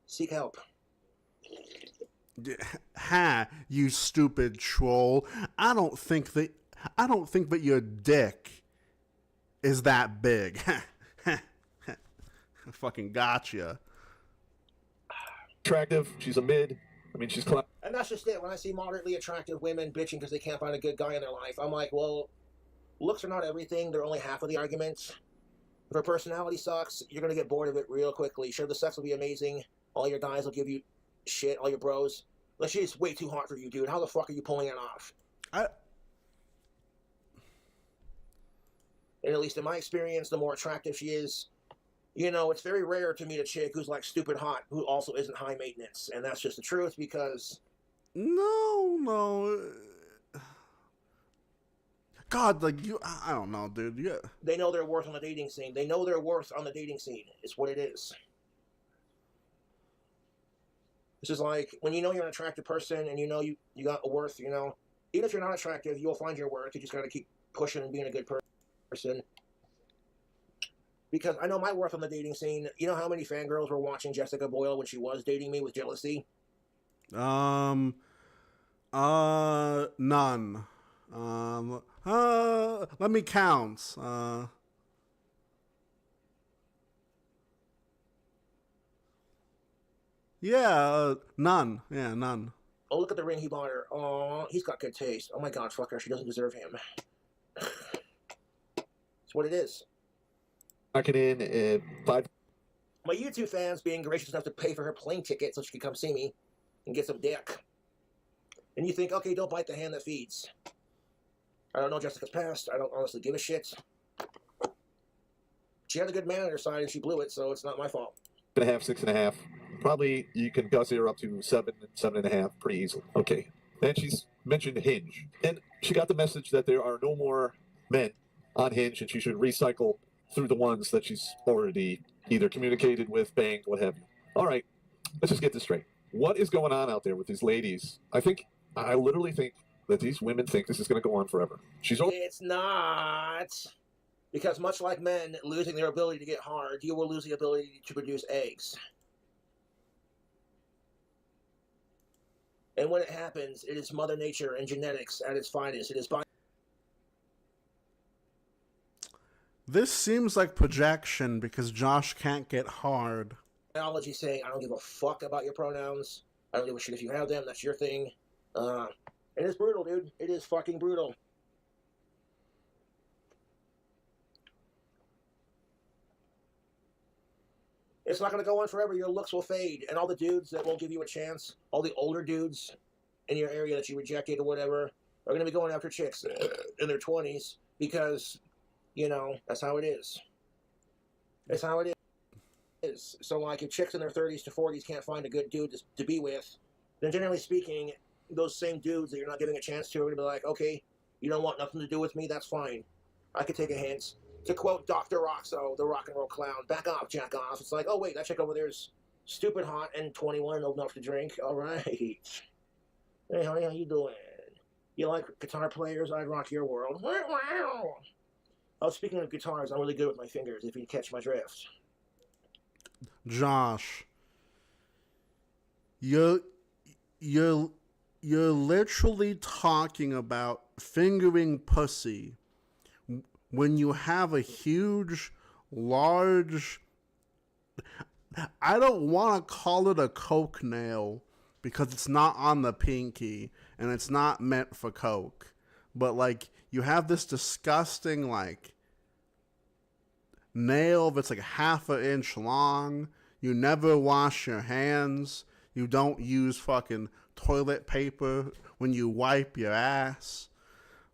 Seek help. Ha, you stupid troll. I don't think that your dick is that big. I fucking gotcha. Attractive. She's a mid. I mean, she's... And that's just it. When I see moderately attractive women bitching because they can't find a good guy in their life, I'm like, well, looks are not everything. They're only half of the argument. If her personality sucks, you're going to get bored of it real quickly. Sure, the sex will be amazing. All your guys will give you shit, all your bros. But she's way too hot for you, dude. How the fuck are you pulling it off? And at least in my experience, the more attractive she is, you know, it's very rare to meet a chick who's like stupid hot, who also isn't high maintenance. And that's just the truth, because... No. God, like, I don't know, dude. Yeah. They know their worth on the dating scene. They know their worth on the dating scene. It's what it is. It's just like, when you know you're an attractive person and you know you got a worth, you know, even if you're not attractive, you'll find your worth. You just got to keep pushing and being a good person. Because I know my worth on the dating scene. You know how many fangirls were watching Jessica Boyle when she was dating me with jealousy? None. Let me count. None. Yeah, none. Oh, look at the ring he bought her. Oh, he's got good taste. Oh my god, fuck her. She doesn't deserve him. It's what it is. Knocking in 5. My YouTube fans being gracious enough to pay for her plane ticket so she could come see me and get some dick. And you think, okay, don't bite the hand that feeds. I don't know Jessica's past. I don't honestly give a shit. She had a good man on her side and she blew it, so it's not my fault. 6.5, 6.5. Probably you can gussy her up to 7, 7.5 pretty easily. Okay. Then she's mentioned Hinge. And she got the message that there are no more men on Hinge and she should recycle through the ones that she's already either communicated with, banged, what have you. All right. Let's just get this straight. What is going on out there with these ladies? I literally think that these women think this is going to go on forever. It's not. Because much like men losing their ability to get hard, you will lose the ability to produce eggs. And when it happens, it is Mother Nature and genetics at its finest. It is This seems like projection because Josh can't get hard. biology saying, I don't give a fuck about your pronouns. I don't give a shit if you have them. That's your thing. It is brutal, dude. It is fucking brutal. It's not going to go on forever. Your looks will fade. And all the dudes that won't give you a chance, all the older dudes in your area that you rejected or whatever, are going to be going after chicks in their 20s because, you know, that's how it is. It's how it is. So, like, if chicks in their 30s to 40s can't find a good dude to be with, then generally speaking, those same dudes that you're not giving a chance to are going to be like, okay, you don't want nothing to do with me, that's fine. I could take a hint. To quote Dr. Roxo, the rock and roll clown, back off, jack off. It's like, oh wait, that chick over there is stupid hot and 21 and old enough to drink. All right. Hey, honey, how you doing? You like guitar players? I'd rock your world. Wow. Oh, speaking of guitars, I'm really good with my fingers, if you catch my drift. Josh, you're literally talking about fingering pussy when you have a huge, large, I don't want to call it a coke nail because it's not on the pinky and it's not meant for coke. But like, you have this disgusting like nail that's like half an inch long. You never wash your hands. You don't use fucking toilet paper when you wipe your ass.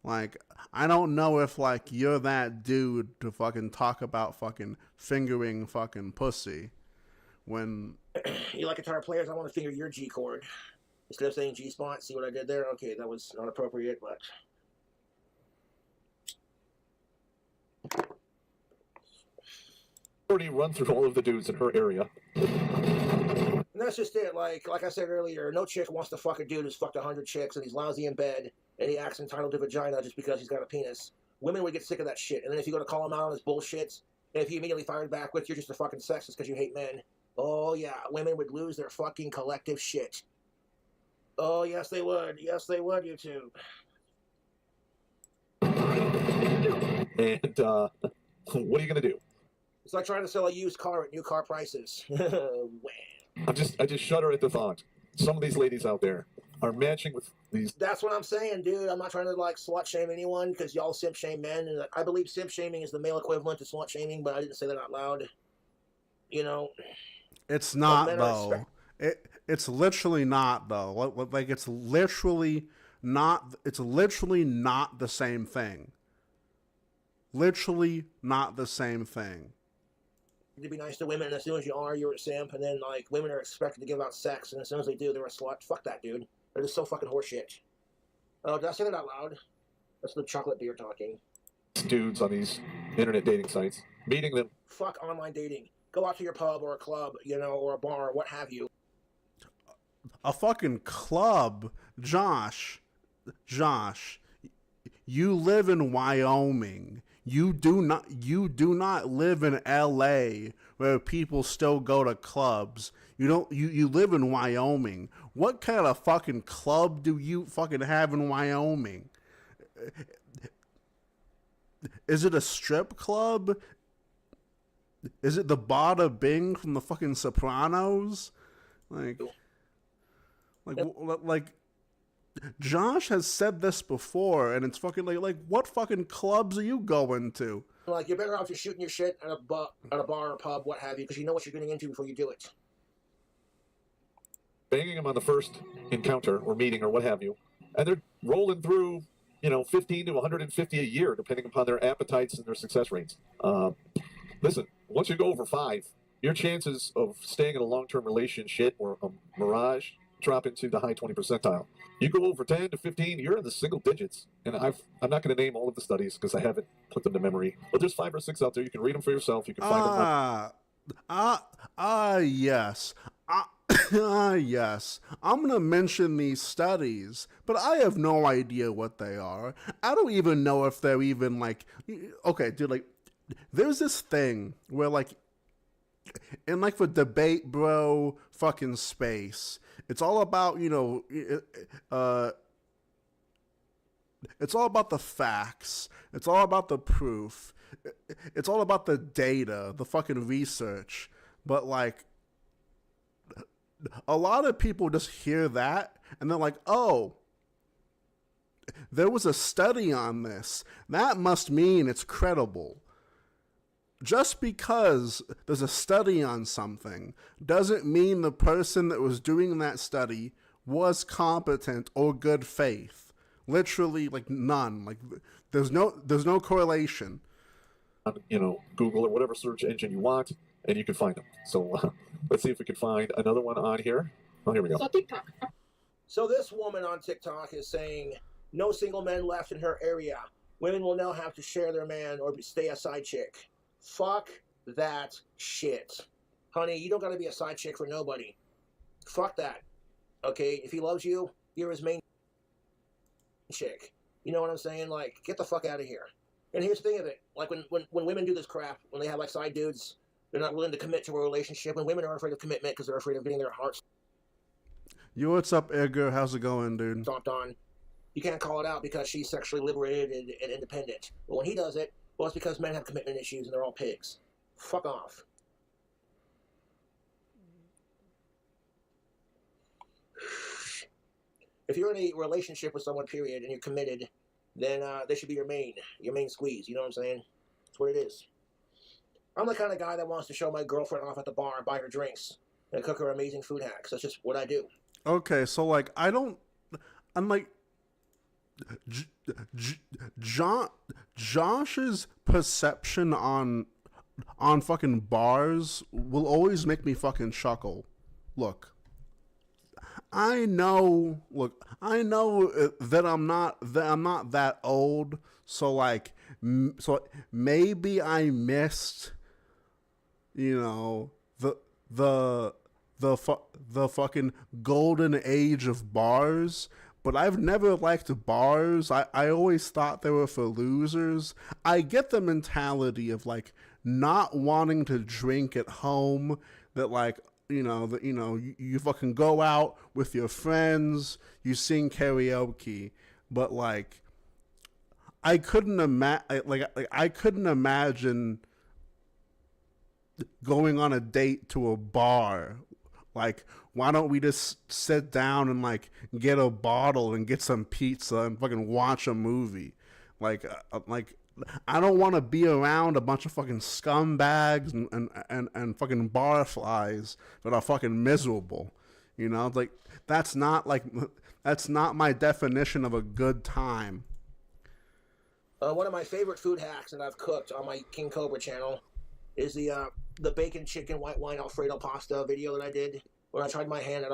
Like, I don't know if like you're that dude to fucking talk about fucking fingering fucking pussy when You like guitar players? I want to finger your G chord. Instead of saying G spot, see what I did there? Okay, that was not appropriate, but Already run through all of the dudes in her area. and that's just it. Like I said earlier, no chick wants to fuck a dude who's fucked 100 chicks and he's lousy in bed and he acts entitled to vagina just because he's got a penis. Women would get sick of that shit. And then if you go to call him out on his bullshit, and if he immediately fired back with, you're just a fucking sexist because you hate men. Oh yeah, women would lose their fucking collective shit. Oh yes they would. Yes they would, YouTube. And what are you gonna do? It's like trying to sell a used car at new car prices. I just shudder at the thought. Some of these ladies out there are matching with these. That's what I'm saying, dude. I'm not trying to like slut shame anyone because y'all simp shame men, and I believe simp shaming is the male equivalent to slut shaming, but I didn't say that out loud. You know, it's not though. It's literally not though. Like it's literally not. It's literally not the same thing. Literally not the same thing. To be nice to women, and as soon as you are, you're a simp, and then like women are expected to give out sex, and as soon as they do, they're a slut. Fuck that, dude. They're just so fucking horseshit. Oh, did I say that out loud? That's the chocolate beer talking. Dudes on these internet dating sites, meeting them. Fuck online dating. Go out to your pub or a club, you know, or a bar, or what have you. A fucking club, Josh. You live in Wyoming. You do not live in LA where people still go to clubs. You live in Wyoming. What kind of fucking club do you fucking have in Wyoming? Is it a strip club? Is it the Bada Bing from the fucking Sopranos? Like Josh has said this before, and it's fucking like what fucking clubs are you going to? Like, you're better off just shooting your shit at a bar or pub, what have you, because you know what you're getting into before you do it. Banging them on the first encounter or meeting or what have you, and they're rolling through, 15 to 150 a year, depending upon their appetites and their success rates. Listen, once you go over 5, your chances of staying in a long-term relationship or a mirage drop into the high 20 percentile. You go over 10 to 15, you're in the single digits. And I'm not going to name all of the studies because I haven't put them to memory. But there's 5 or 6 out there. You can read them for yourself. You can find them. Yes. Yes. I'm going to mention these studies, but I have no idea what they are. I don't even know if they're even like, okay, dude, like, there's this thing where like, in like the debate bro fucking space, it's all about, it's all about the facts. It's all about the proof. It's all about the data, the fucking research. But like, a lot of people just hear that and they're like, oh, there was a study on this. That must mean it's credible. Just because there's a study on something doesn't mean the person that was doing that study was competent or good faith. Literally, like, none. Like, there's no correlation. Google or whatever search engine you want, and you can find them. So let's see if we can find another one on here. Oh, here we go. So this woman on TikTok is saying, no single men left in her area. women will now have to share their man or stay a side chick. Fuck that shit. Honey, you don't gotta be a side chick for nobody. Fuck that. Okay? If he loves you, you're his main chick. You know what I'm saying? Like, get the fuck out of here. And here's the thing of it. Like, when women do this crap, when they have, like, side dudes, they're not willing to commit to a relationship. When women are afraid of commitment because they're afraid of getting their hearts Yo, what's up, Edgar? How's it going, dude? stomped on, you can't call it out because she's sexually liberated and independent. But when he does it, well, it's because men have commitment issues and they're all pigs. Fuck off. If you're in a relationship with someone, period, and you're committed, then they should be your main squeeze. You know what I'm saying? That's what it is. I'm the kind of guy that wants to show my girlfriend off at the bar and buy her drinks and cook her amazing food hacks. That's just what I do. Okay, so like I'm like Josh's perception on fucking bars will always make me fucking chuckle. Look, I know that I'm not that old, so like so maybe I missed, you know, the fucking golden age of bars, but I've never liked bars. I always thought they were for losers. I get the mentality of like not wanting to drink at home, that like, you fucking go out with your friends, you sing karaoke, but like I couldn't imagine going on a date to a bar. Like, why don't we just sit down and like get a bottle and get some pizza and fucking watch a movie? Like I don't want to be around a bunch of fucking scumbags and fucking bar flies that are fucking miserable. You know, it's like that's not my definition of a good time. One of my favorite food hacks that I've cooked on my King Cobra channel is the bacon chicken white wine Alfredo pasta video that I did when I tried my hand at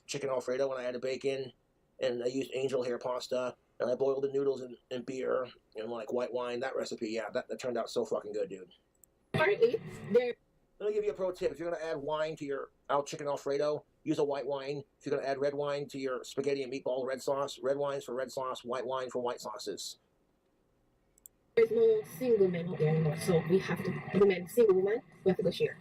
chicken Alfredo when I added bacon, and I used angel hair pasta, and I boiled the noodles in beer and like white wine. That recipe, yeah, that turned out so fucking good, dude. Currently, there. Let me give you a pro tip. If you're gonna add wine to your chicken Alfredo, use a white wine. If you're gonna add red wine to your spaghetti and meatball red sauce, red wine's for red sauce, white wine for white sauces. There's no single man out there anymore, so we have to, single woman, we have to go share.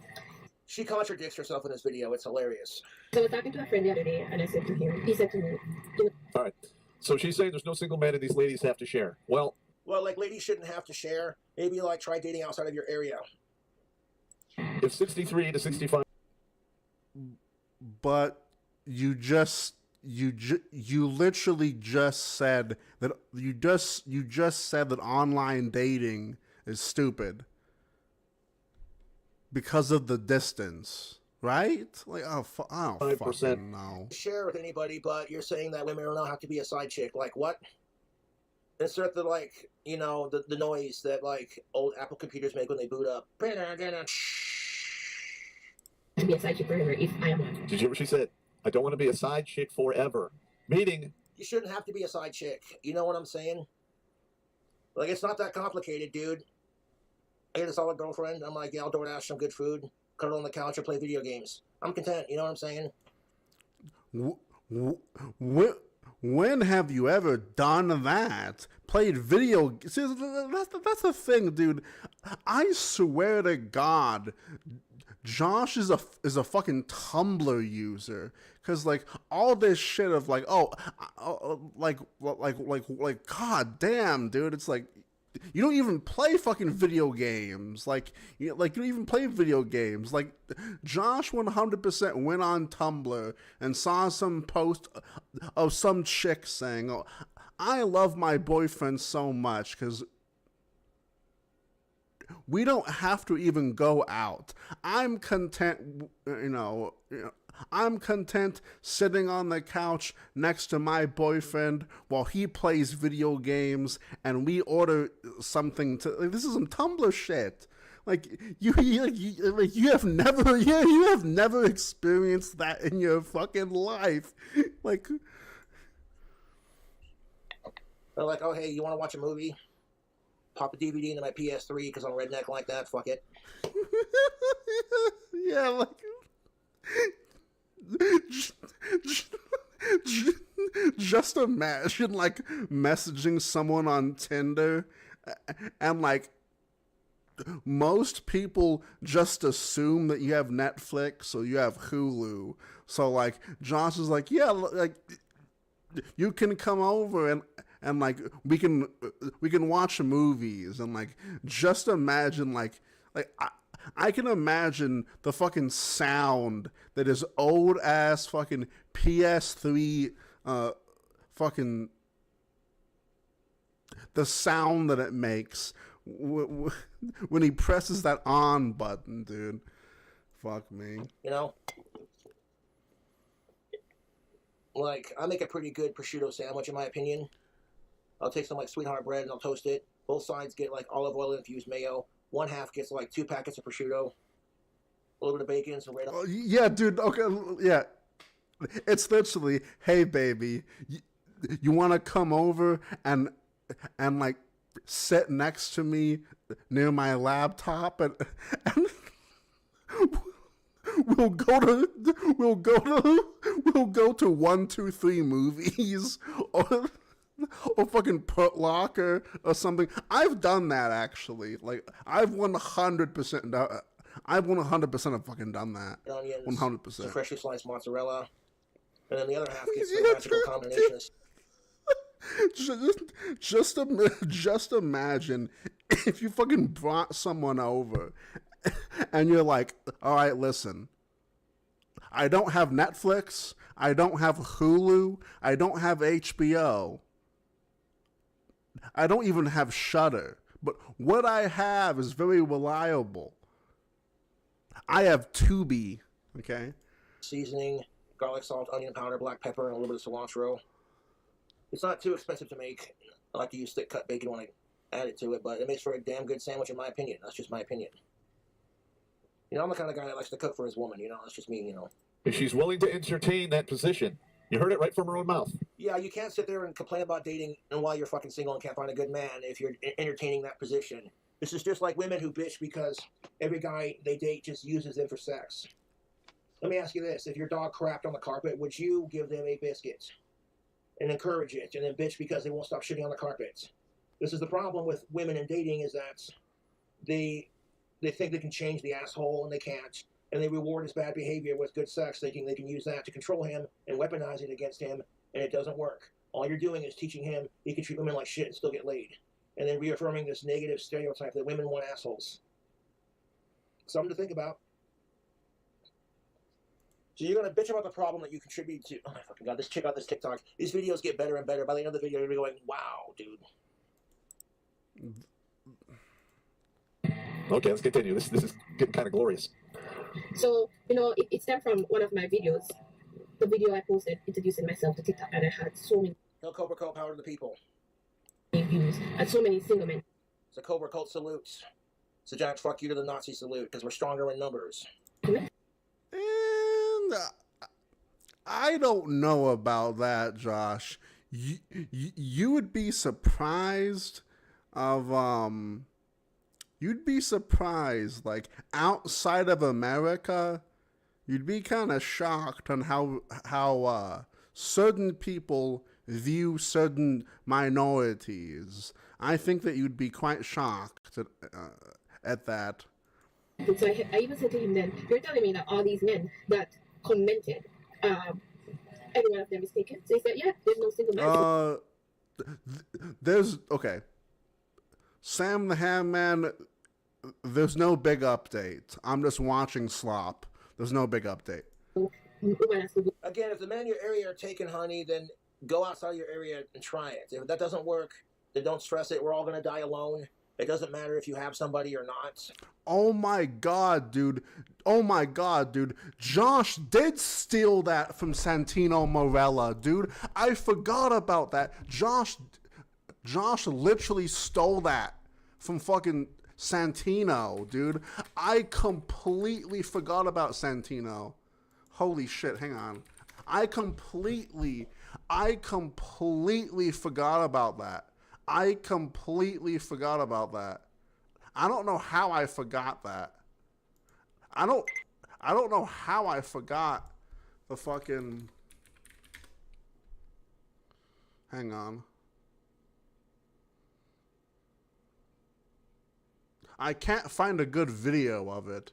She contradicts herself in this video. It's hilarious. So I was talking to a friend the other day, and I said to him, he said to me, All right. So she's saying there's no single man and these ladies have to share. Well, like ladies shouldn't have to share. Maybe like try dating outside of your area. if 63 to 65. But you literally just said that you just said that online dating is stupid because of the distance, right? Like, I don't fucking know. Share with anybody, but you're saying that women don't have to be a side chick. Like what? Insert the like, the noise that like old Apple computers make when they boot up. be a side chick forever if I am one. Did you hear what she said? I don't want to be a side chick forever. Meaning, you shouldn't have to be a side chick. You know what I'm saying? Like, it's not that complicated, dude. I get a solid girlfriend. I'm like, yeah, I'll DoorDash some good food, cuddle on the couch, or play video games. I'm content. You know what I'm saying? When have you ever done that? Played video? See, that's the thing, dude. I swear to God, Josh is a fucking Tumblr user, cause like all this shit of like, like god damn, dude, it's like you don't even play fucking video games, like you don't even play video games. Like Josh 100% went on Tumblr and saw some post of some chick saying, "Oh, I love my boyfriend so much because we don't have to even go out. I'm content, I'm content sitting on the couch next to my boyfriend while he plays video games and we order something to, like, this is some Tumblr shit. Like you have never experienced that in your fucking life. They're like, oh hey, you want to watch a movie? pop a DVD into my PS3 because I'm a redneck like that. Fuck it. Yeah, like just imagine like messaging someone on Tinder and like most people just assume that you have Netflix or you have Hulu. So like Josh is like, yeah, like you can come over and like we can watch movies and like just imagine like I can imagine the fucking sound that his old ass fucking PS3 fucking the sound that it makes when he presses that on button, dude. Fuck me. You know? Like, I make a pretty good prosciutto sandwich, in my opinion. I'll take some, like, sweetheart bread and I'll toast it. Both sides get, like, olive oil infused mayo. One half gets, like, 2 packets of prosciutto. A little bit of bacon, some red... Yeah, dude, okay, yeah. It's literally, hey, baby, you want to come over and like, sit next to me near my laptop and we'll go to 1, 2, 3 movies or fucking Put Locker or something. I've done that actually. Like I've 100% have fucking done that. Onions, 100%. some freshly sliced mozzarella, and then the other half gets the magical combination of... Just imagine if you fucking brought someone over and you're like, all right, listen, I don't have Netflix, I don't have Hulu, I don't have HBO, I don't even have Shudder, but what I have is very reliable. I have Tubi, okay? Seasoning, garlic salt, onion powder, black pepper, and a little bit of cilantro. It's not too expensive to make. I like to use thick cut bacon when I add it to it, but it makes for a damn good sandwich in my opinion. That's just my opinion. You know, I'm the kind of guy that likes to cook for his woman, you know, that's just me, you know. If she's willing to entertain that position. You heard it right from her own mouth. Yeah, you can't sit there and complain about dating and while you're fucking single and can't find a good man if you're entertaining that position. This is just like women who bitch because every guy they date just uses them for sex. Let me ask you this. If your dog crapped on the carpet, would you give them a biscuit and encourage it and then bitch because they won't stop shitting on the carpet? This is the problem with women in dating is that they think they can change the asshole and they can't. And they reward his bad behavior with good sex, thinking they can use that to control him and weaponize it against him, and it doesn't work. All you're doing is teaching him he can treat women like shit and still get laid. And then reaffirming this negative stereotype that women want assholes. Something to think about. So you're going to bitch about the problem that you contribute to... Oh my fucking god, this chick on this TikTok. These videos get better and better. By the end of the video, you're going to be going, wow, dude. Okay, let's continue. This is getting kind of glorious. So, you know, it stemmed from one of my videos. The video I posted introducing myself to TikTok, and I had so many... Tell Cobra Cult power to the people. ...views and so many single men. It's a Cobra Cult salute. It's a giant fuck you to the Nazi salute, because we're stronger in numbers. And I don't know about that, Josh. You would be surprised of... You'd be surprised, like, outside of America, you'd be kind of shocked on how certain people view certain minorities. I think that you'd be quite shocked at that. So I even said to him then, you're telling me that all these men that commented, every one of them is taken? So he said, yeah, there's no single man. Okay. Sam the Ham Man, there's no big update. I'm just watching slop. There's no big update. Again, if the men in your area are taken, honey, then go outside your area and try it. If that doesn't work, then don't stress it. We're all going to die alone. It doesn't matter if you have somebody or not. Oh my god, dude. Oh my god, dude. Josh did steal that from Santino Morella, dude. I forgot about that. Josh literally stole that from fucking Santino, dude. I completely forgot about Santino. Holy shit, hang on. I completely forgot about that. I completely forgot about that. I don't know how I forgot that. I don't know how I forgot the fucking... Hang on. I can't find a good video of it.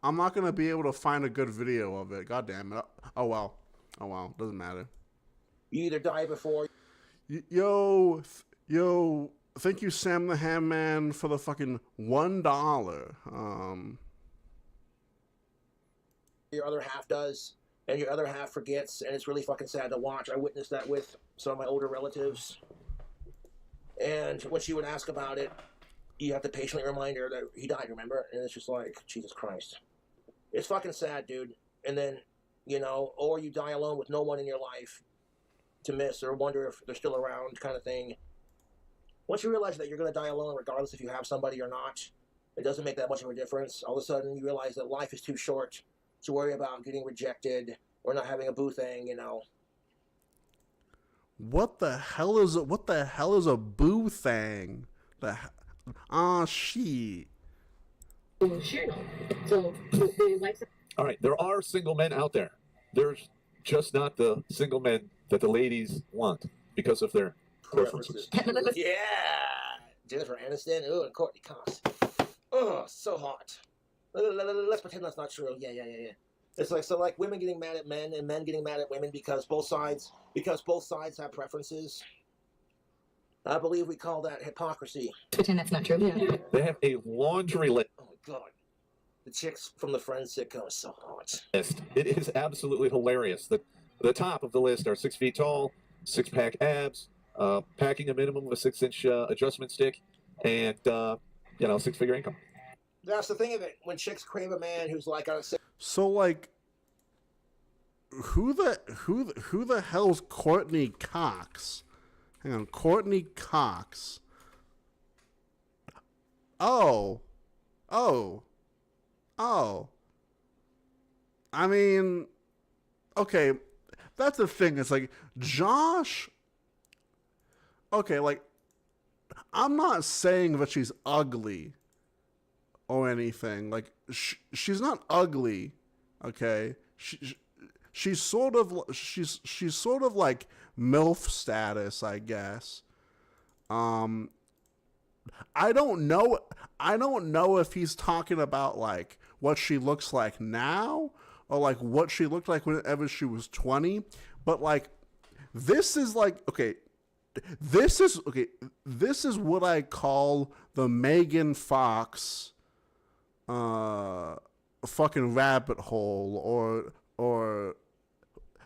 I'm not going to be able to find a good video of it. God damn it. Oh, well. Oh, well. Doesn't matter. You either die before... Yo, thank you, Sam the Ham Man, for the fucking $1. Your other half does, and your other half forgets, and it's really fucking sad to watch. I witnessed that with some of my older relatives. And when she would ask about it, you have to patiently remind her that he died, remember? And it's just like, Jesus Christ. It's fucking sad, dude. And then, you know, or you die alone with no one in your life to miss or wonder if they're still around kind of thing. Once you realize that you're going to die alone regardless if you have somebody or not, it doesn't make that much of a difference. All of a sudden, you realize that life is too short to worry about getting rejected or not having a boo thing, you know. What the hell is a boo thing? Shit. All right, there are single men out there. There's just not the single men that the ladies want because of their preferences. Yeah! Jennifer Aniston, and Courtney Cox. Oh, so hot. Let's pretend that's not true. Yeah. It's like, so like women getting mad at men and men getting mad at women because both sides have preferences. I believe we call that hypocrisy. Pretend that's not true. Yeah. They have a laundry list. Oh my God. The chicks from the Friends sitcom is so hot. It is absolutely hilarious. The top of the list are 6 feet tall, 6-pack abs, packing a minimum of a 6-inch adjustment stick, and 6-figure income. That's the thing of it. When chicks crave a man who's like on a six. So like, who the hell's Courtney Cox? Hang on, Courtney Cox. Oh. I mean, okay, that's the thing. It's like Josh. Okay, like, I'm not saying that she's ugly or anything. Like, she's not ugly. Okay, she's sort of like MILF status, I guess. I don't know if he's talking about like what she looks like now or like what she looked like whenever she was 20, but like this is what I call the Megan Fox fucking rabbit hole or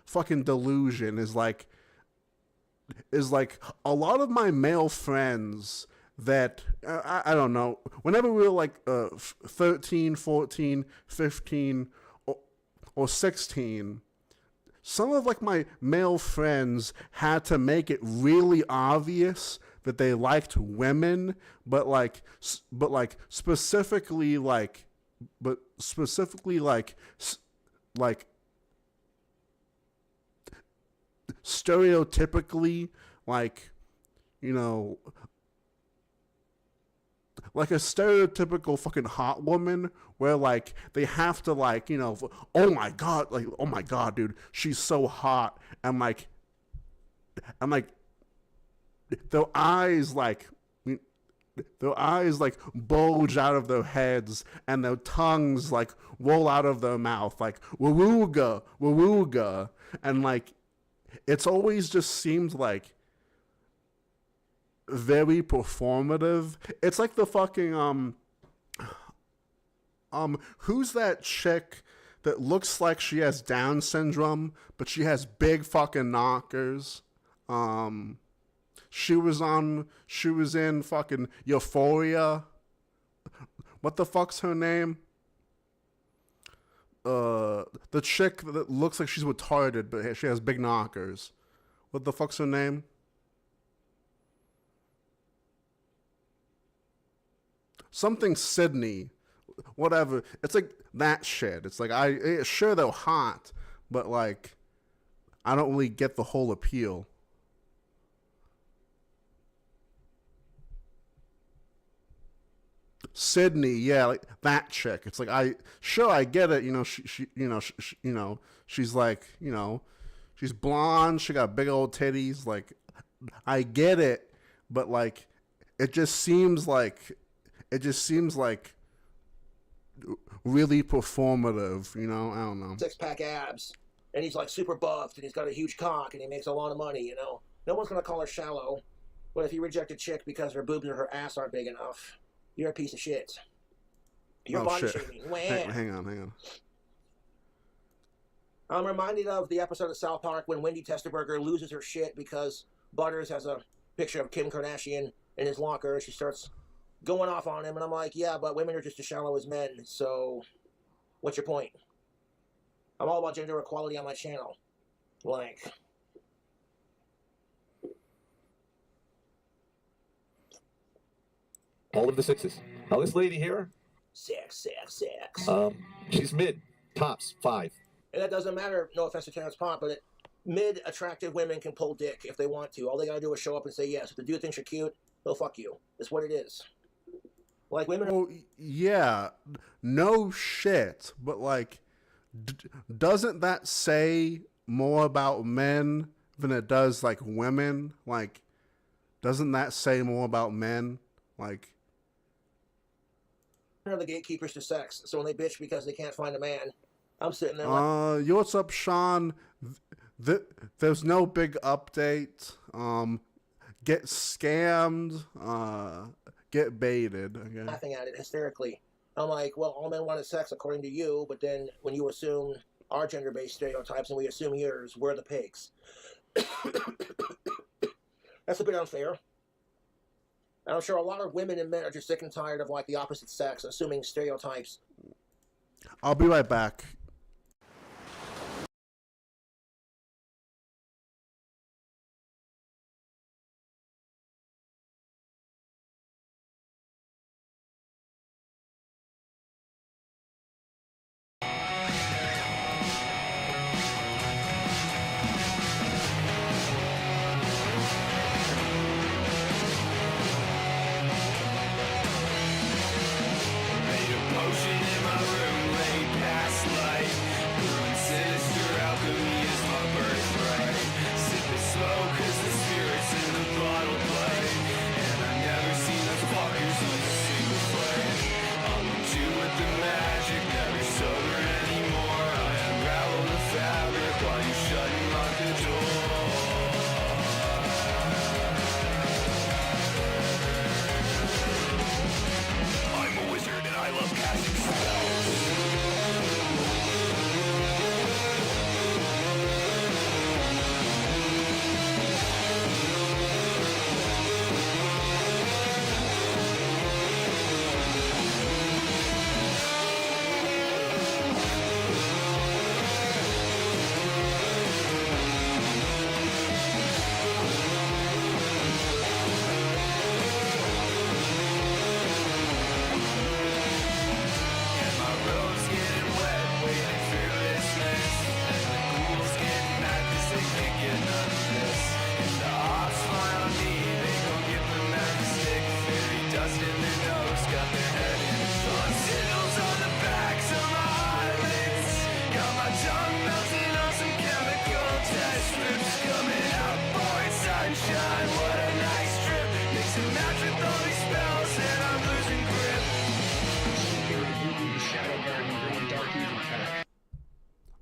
fucking delusion is like a lot of my male friends that, I don't know, whenever we were like 13, 14, 15, or 16, some of like my male friends had to make it really obvious that they liked women, but specifically stereotypically, like, you know, like a stereotypical fucking hot woman where like they have to like, you know, oh my god dude, she's so hot, and like their eyes bulge out of their heads and their tongues like roll out of their mouth like woo-woo-ga, and like it's always just seemed like very performative. It's like the fucking who's that chick that looks like she has Down syndrome but she has big fucking knockers? She was in fucking Euphoria. What the fuck's her name? The chick that looks like she's retarded but she has big knockers. What the fuck's her name? Something Sydney, whatever. It's like that shit. It's like sure they're hot, but like I don't really get the whole appeal. Sydney, yeah, like that chick. It's like I get it. You know, she's like, she's blonde. She got big old titties. Like, I get it, but like, it just seems like really performative. You know, I don't know. 6-pack abs, and he's like super buffed, and he's got a huge cock, and he makes a lot of money. You know, no one's gonna call her shallow. But if you reject a chick because her boobs or her ass aren't big enough, you're a piece of shit. You're body shaming. Hang on. I'm reminded of the episode of South Park when Wendy Testerberger loses her shit because Butters has a picture of Kim Kardashian in his locker, and she starts going off on him, and I'm like, yeah, but women are just as shallow as men, so what's your point? I'm all about gender equality on my channel. Like, all of the sixes. Now this lady here, sex. she's mid, tops 5. And that doesn't matter, no offense to Terrence Pop, but mid-attractive women can pull dick if they want to. All they gotta do is show up and say yes. If the dude thinks you're cute, he'll fuck you. It's what it is. Like, women... Well, yeah, no shit, but like, doesn't that say more about men than it does, like, women? Like, doesn't that say more about men? Like... are the gatekeepers to sex, so when they bitch because they can't find a man, I'm sitting there like... Yo, what's up, Sean? There's no big update. Get scammed. Get baited. Okay. Laughing at it hysterically. I'm like, well, all men want is sex according to you, but then when you assume our gender-based stereotypes and we assume yours, we're the pigs. That's a bit unfair. And I'm sure a lot of women and men are just sick and tired of like the opposite sex assuming stereotypes. I'll be right back.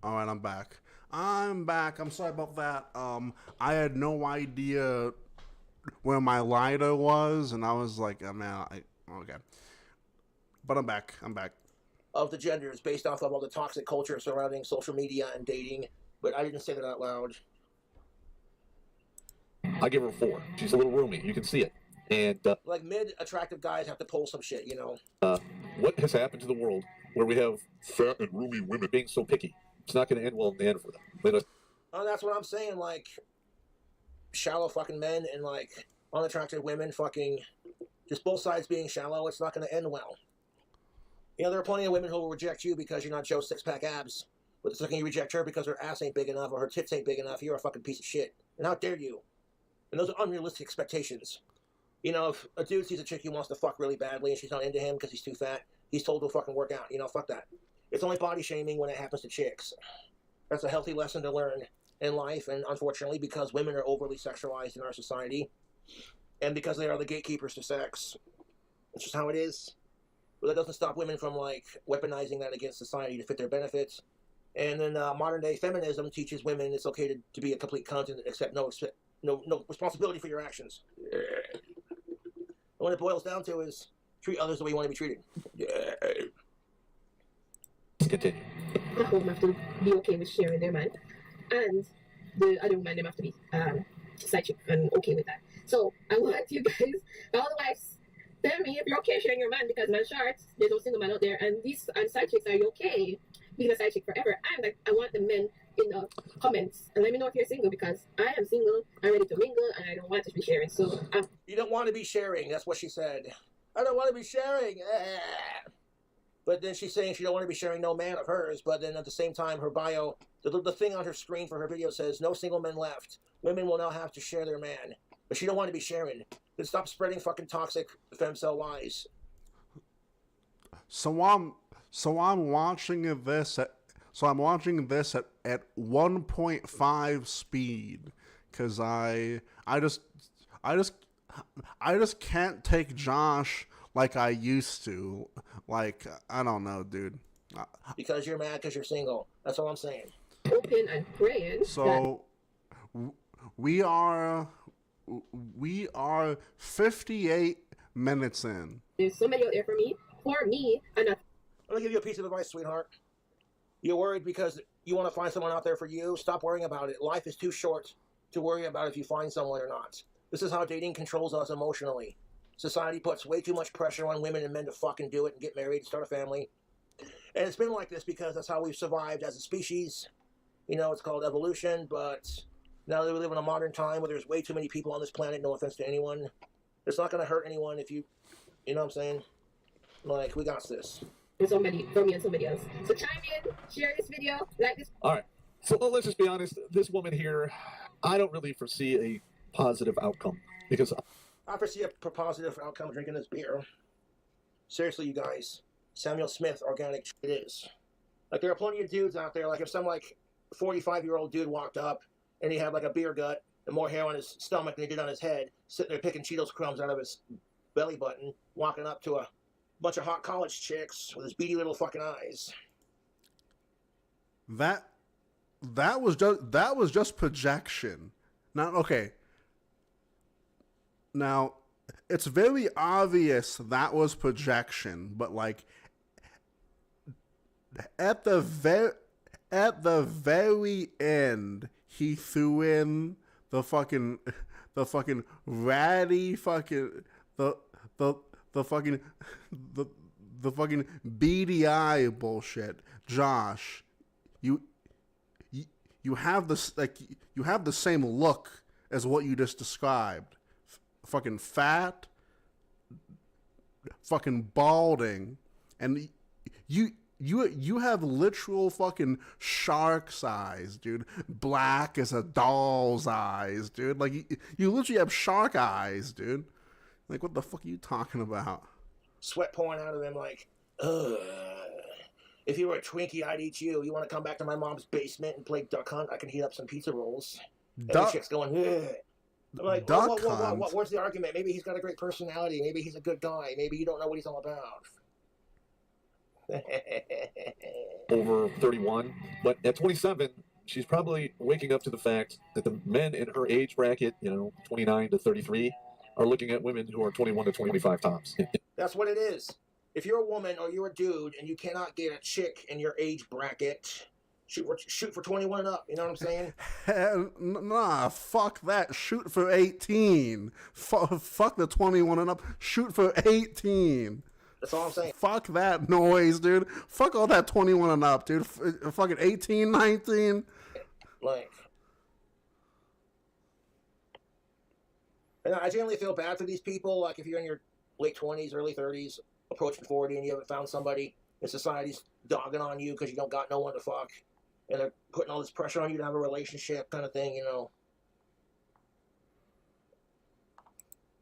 Alright, I'm back. I'm sorry about that. I had no idea where my lighter was, and I was like, oh, man, okay. But I'm back. Of the genders based off of all the toxic culture surrounding social media and dating, but I didn't say that out loud. I give her 4. She's a little roomy. You can see it. And like mid-attractive guys have to pull some shit, you know. What has happened to the world where we have fat and roomy women being so picky? It's not going to end well in the end for them. Oh, that's what I'm saying. Like, shallow fucking men and like unattractive women fucking just both sides being shallow. It's not going to end well. You know, there are plenty of women who will reject you because you're not Joe's 6-pack abs. But the second you reject her because her ass ain't big enough or her tits ain't big enough, you're a fucking piece of shit. And how dare you? And those are unrealistic expectations. You know, if a dude sees a chick he wants to fuck really badly and she's not into him because he's too fat, he's told to fucking work out. You know, fuck that. It's only body shaming when it happens to chicks. That's a healthy lesson to learn in life, and unfortunately, because women are overly sexualized in our society, and because they are the gatekeepers to sex, it's just how it is. But that doesn't stop women from, like, weaponizing that against society to fit their benefits. And then modern-day feminism teaches women it's okay to be a complete cunt and accept no responsibility for your actions. And what it boils down to is treat others the way you want to be treated. Continue. The home have to be okay with sharing their man, and the other woman them have to be side chick and okay with that. So I want you guys, all the wives, tell me if you're okay sharing your man, because man short, there's no single man out there, and these side chicks, are you okay being a side chick forever? And I want the men in the comments, and let me know if you're single, because I am single, I'm ready to mingle, and I don't want to be sharing. So you don't want to be sharing. That's what she said. I don't want to be sharing. But then she's saying she don't want to be sharing no man of hers. But then at the same time, her bio, the thing on her screen for her video says, no single men left. Women will now have to share their man. But she don't want to be sharing. Then stop spreading fucking toxic femcel lies. So I'm watching this at 1.5 speed, because I just can't take Josh like I used to. Like, I don't know, dude. Because you're mad because you're single. That's all I'm saying. Open and praying. So we are 58 minutes in. There's somebody out there for me, and I'm gonna give you a piece of advice, sweetheart. You're worried because you want to find someone out there for you. Stop worrying about it. Life is too short to worry about if you find someone or not. This is how dating controls us emotionally. Society puts way too much pressure on women and men to fucking do it and get married and start a family. And it's been like this because that's how we've survived as a species. You know, it's called evolution, but now that we live in a modern time where there's way too many people on this planet, no offense to anyone, it's not going to hurt anyone if you know what I'm saying? Like, we got this. For somebody, for me and somebody else. So chime in, share this video, like this. All right. So let's just be honest. This woman here, I don't really foresee a positive outcome, because I foresee a positive outcome drinking this beer. Seriously, you guys. Samuel Smith organic shit is. Like, there are plenty of dudes out there, like if some, like, 45-year-old dude walked up and he had, like, a beer gut and more hair on his stomach than he did on his head, sitting there picking Cheetos crumbs out of his belly button, walking up to a bunch of hot college chicks with his beady little fucking eyes. That was just projection. Not okay. Now, it's very obvious that was projection, but like at the very end, he threw in the fucking ratty fucking the fucking beady eye bullshit. Josh, you have this, like, you have the same look as what you just described. Fucking fat, fucking balding, and you have literal fucking shark's eyes, dude. Black as a doll's eyes, dude. Like, you literally have shark eyes, dude. Like, what the fuck are you talking about? Sweat pouring out of them like, ugh. If you were a Twinkie, I'd eat you. You want to come back to my mom's basement and play duck hunt? I can heat up some pizza rolls. And the chick's going, ugh. I'm like, what? Where's the argument? Maybe he's got a great personality. Maybe he's a good guy. Maybe you don't know what he's all about. over 31, but at 27, she's probably waking up to the fact that the men in her age bracket, 29 to 33, are looking at women who are 21 to 25 tops. That's what it is. If you're a woman or you're a dude and you cannot get a chick in your age bracket, shoot for 21 and up. You know what I'm saying? Nah, fuck that. Shoot for 18. Fuck the 21 and up. Shoot for 18. That's all I'm saying. Fuck that noise, dude. Fuck all that 21 and up, dude. Fucking 18, 19. Like, and I genuinely feel bad for these people. Like, if you're in your late 20s, early 30s, approaching 40, and you haven't found somebody, and society's dogging on you because you don't got no one to fuck, and they're putting all this pressure on you to have a relationship kind of thing,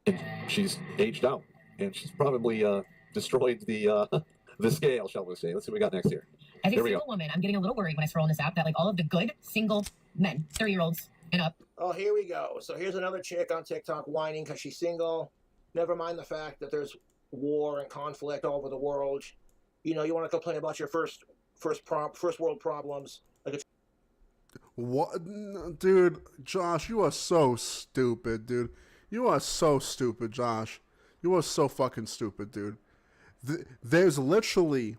And she's aged out, and she's probably destroyed the scale, shall we say. Let's see what we got next here. As a single woman, I'm getting a little worried when I scroll on this app that like all of the good single men, 30-year-olds and up. Oh, here we go. So here's another chick on TikTok whining because she's single. Never mind the fact that there's war and conflict all over the world. You know, you want to complain about your first world problems. Like What, dude? Josh, you are so stupid, dude. You are so stupid, Josh. You are so fucking stupid, dude. There's literally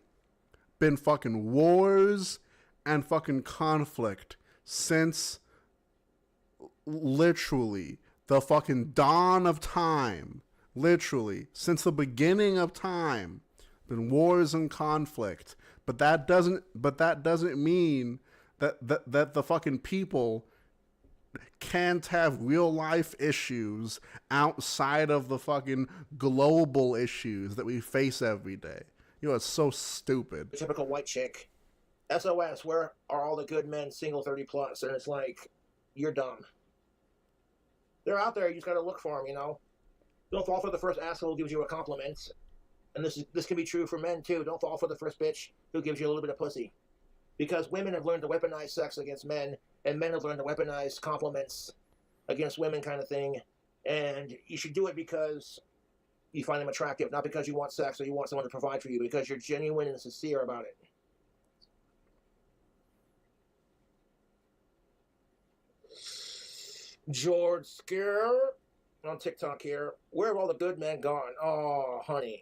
been fucking wars and fucking conflict since literally the fucking dawn of time. Literally, since the beginning of time, been wars and conflict. But that doesn't mean that the fucking people can't have real life issues outside of the fucking global issues that we face every day. You are so stupid. Typical white chick. SOS, where are all the good men single 30 plus? And it's like, you're dumb. They're out there, you just gotta look for them, you know? Don't fall for the first asshole who gives you a compliment. And this can be true for men too. Don't fall for the first bitch who gives you a little bit of pussy. Because women have learned to weaponize sex against men, and men have learned to weaponize compliments against women kind of thing. And you should do it because you find them attractive, not because you want sex or you want someone to provide for you, because you're genuine and sincere about it. George Scare on TikTok here. Where have all the good men gone? Oh, honey.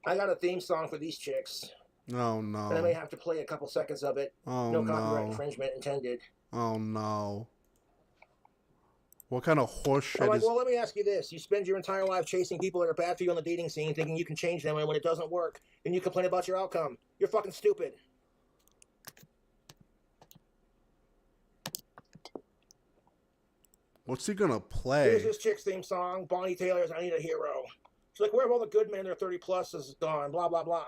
I got a theme song for these chicks. Oh, no. And I may have to play a couple seconds of it. Oh, no copyright infringement intended. Oh, no. What kind of horseshit is... Well, let me ask you this. You spend your entire life chasing people that are bad for you on the dating scene, thinking you can change them, and when it doesn't work, then you complain about your outcome. You're fucking stupid. What's he gonna play? Here's this chick's theme song, Bonnie Taylor's I Need a Hero. She's like, where have all the good men in their 30 plus is gone, blah, blah, blah.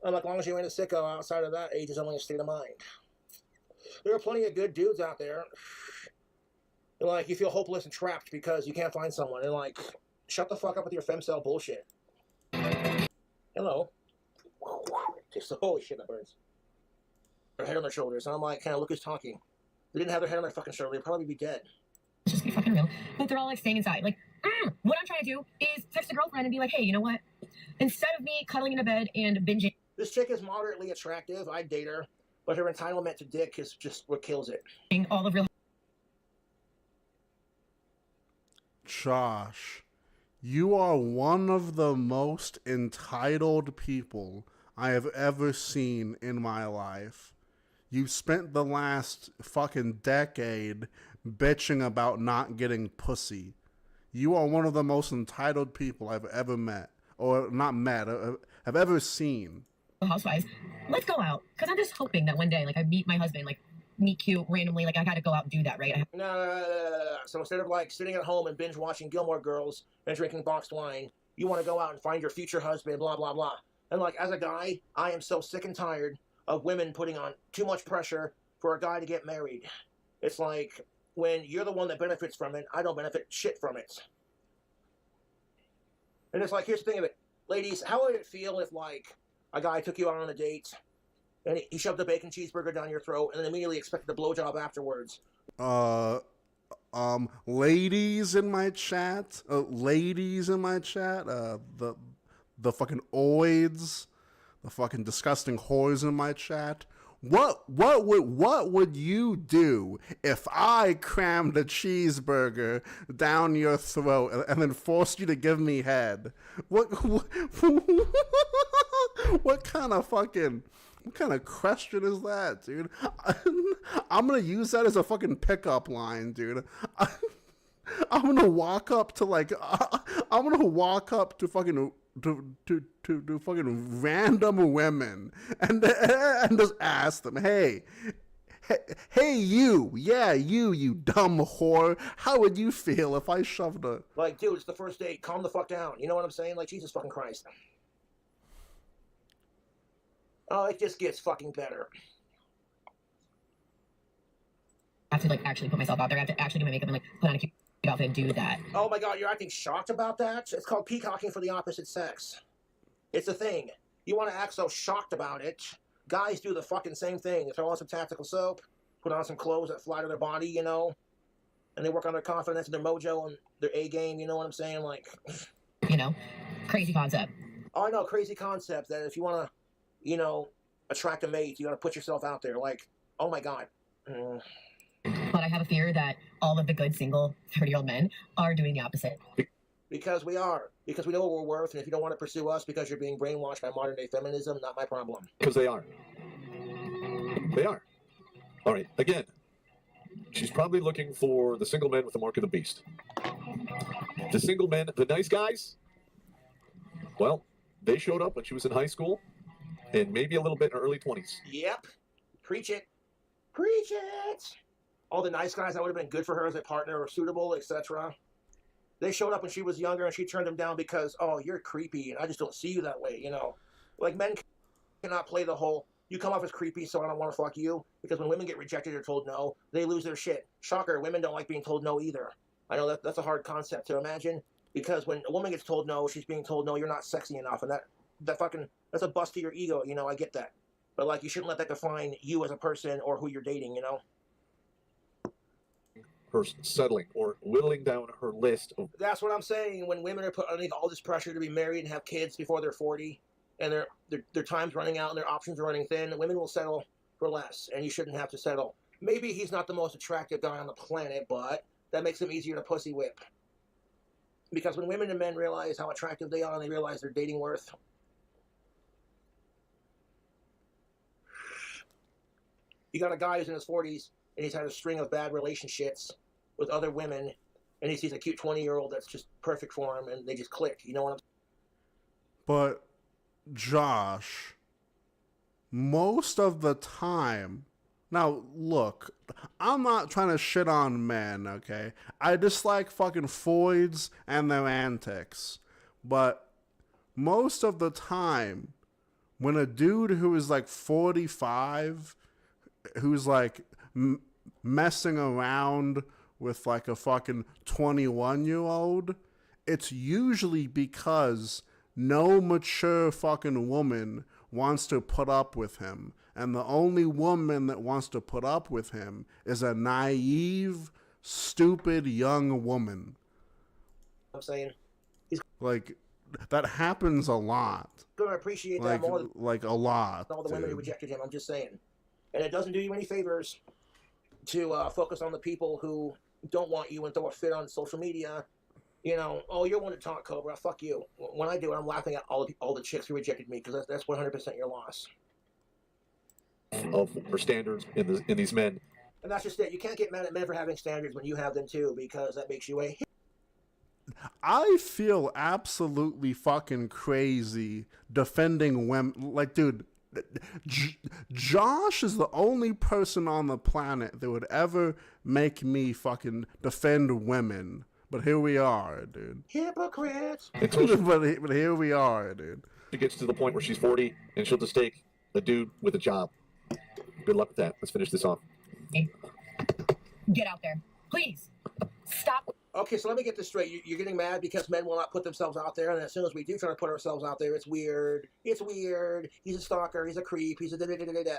I'm like, as long as you ain't a sicko, outside of that age is only a state of mind. There are plenty of good dudes out there. And like, you feel hopeless and trapped because you can't find someone. And like, shut the fuck up with your femcel bullshit. Hello. Just, holy shit, that burns. Their head on their shoulders. And I'm like, look who's talking. They didn't have their head on their fucking shoulder, they'd probably be dead. Just be fucking real. But they're all like staying inside. Like, what I'm trying to do is text a girlfriend and be like, hey, you know what? Instead of me cuddling in a bed and binging. This chick is moderately attractive. I'd date her. But her entitlement to dick is just what kills it. All of real. Josh, you are one of the most entitled people I have ever seen in my life. You spent the last fucking decade bitching about not getting pussy. You are one of the most entitled people I've ever met. Or not met, I've ever seen. Housewives, let's go out. Because I'm just hoping that one day, like, I meet my husband, like, meet cute randomly. Like, I gotta go out and do that, right? No. So instead of, like, sitting at home and binge watching Gilmore Girls and drinking boxed wine, you want to go out and find your future husband, blah, blah, blah. And, like, as a guy, I am so sick and tired of women putting on too much pressure for a guy to get married. It's like, when you're the one that benefits from it, I don't benefit shit from it. And it's like, here's the thing of it. Ladies, how would it feel if, like, a guy took you out on a date, and he shoved a bacon cheeseburger down your throat, and then immediately expected a blowjob afterwards? Ladies in my chat, the fucking oids, the fucking disgusting whores in my chat. What would you do if I crammed a cheeseburger down your throat and then forced you to give me head? What kind of question is that, dude? I'm gonna use that as a fucking pickup line, dude. I'm gonna walk up to fucking to fucking random women and just ask them, hey you, you dumb whore, how would you feel if I shoved a... Like, dude, it's the first date, calm the fuck down, you know what I'm saying? Like, Jesus fucking Christ. Oh, it just gets fucking better. I have to, like, actually put myself out there. I have to actually do my makeup and, like, put on a cute... off and do that. Oh my god, you're acting shocked about that? It's called peacocking for the opposite sex. It's a thing. You want to act so shocked about it. Guys do the fucking same thing. They throw on some tactical soap, put on some clothes that fly to their body, you know, and they work on their confidence and their mojo and their A game, you know what I'm saying? Like, You know, crazy concept. oh, I know, crazy concept that if you want to, you know, attract a mate, you got to put yourself out there. Like, oh my god. But I have a fear that all of the good single 30-year-old men are doing the opposite. Because we are. Because we know what we're worth, and if you don't want to pursue us because you're being brainwashed by modern-day feminism, not my problem. Because they are. They are. All right, again, she's probably looking for the single men with the mark of the beast. The single men, the nice guys, well, they showed up when she was in high school and maybe a little bit in her early 20s. Yep. Preach it. Preach it! All the nice guys that would have been good for her as a partner or suitable, etc. They showed up when she was younger and she turned them down because, oh, you're creepy and I just don't see you that way, you know? Like, men cannot play the whole, you come off as creepy so I don't want to fuck you, because when women get rejected or told no, they lose their shit. Shocker, women don't like being told no either. I know that's a hard concept to imagine, because when a woman gets told no, she's being told no, you're not sexy enough, and that's a bust to your ego, you know, I get that. But, like, you shouldn't let that define you as a person or who you're dating, you know? Her settling or whittling down her list of... That's what I'm saying. When women are put underneath all this pressure to be married and have kids before they're 40, and their time's running out and their options are running thin, women will settle for less, and you shouldn't have to settle. Maybe he's not the most attractive guy on the planet, but that makes him easier to pussy whip. Because when women and men realize how attractive they are and they realize their dating worth, you got a guy who's in his 40s and he's had a string of bad relationships with other women, and he sees a cute 20-year-old that's just perfect for him, and they just click. You know what I'm saying? But, Josh, most of the time, now, look, I'm not trying to shit on men, okay? I dislike fucking Foids and their antics. But most of the time, when a dude who is like 45, who's like messing around with like a fucking 21-year-old, it's usually because no mature fucking woman wants to put up with him. And the only woman that wants to put up with him is a naive, stupid young woman. I'm saying like, that happens a lot. Gonna appreciate like, that more than like a lot. all the women who rejected him. I'm just saying. And it doesn't do you any favors to focus on the people who don't want you and throw a fit on social media. You know, oh, you're one to talk, Cobra. Fuck you. When I do it, I'm laughing at all the chicks who rejected me, because that's 100% your loss. Of her standards in these men. And that's just it. You can't get mad at men for having standards when you have them too, because that makes you a... I feel absolutely fucking crazy defending women. Like, dude, Josh is the only person on the planet that would ever make me fucking defend women. But here we are, dude. Hypocrites! but here we are, dude. She gets to the point where she's 40 and she'll just take a dude with a job. Good luck with that. Let's finish this off. Get out there. Please. Stop. Okay, so let me get this straight. You're getting mad because men will not put themselves out there, and as soon as we do try to put ourselves out there, it's weird. It's weird. He's a stalker. He's a creep. He's a da-da-da-da-da.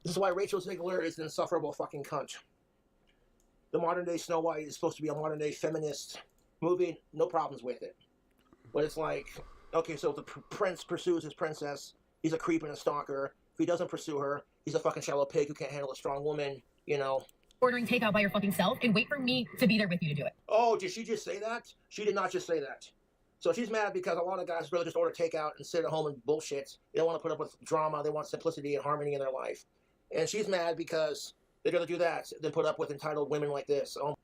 This is why Rachel Ziegler is an insufferable fucking cunt. The modern-day Snow White is supposed to be a modern-day feminist movie. No problems with it. But it's like, okay, so if the prince pursues his princess, he's a creep and a stalker. If he doesn't pursue her, he's a fucking shallow pig who can't handle a strong woman, you know. Ordering takeout by your fucking self and wait for me to be there with you to do it. Oh, did she just say that? She did not just say that. So she's mad because a lot of guys really just order takeout and sit at home and bullshit. They don't want to put up with drama. They want simplicity and harmony in their life. And she's mad because they'd rather do that than put up with entitled women like this. Oh.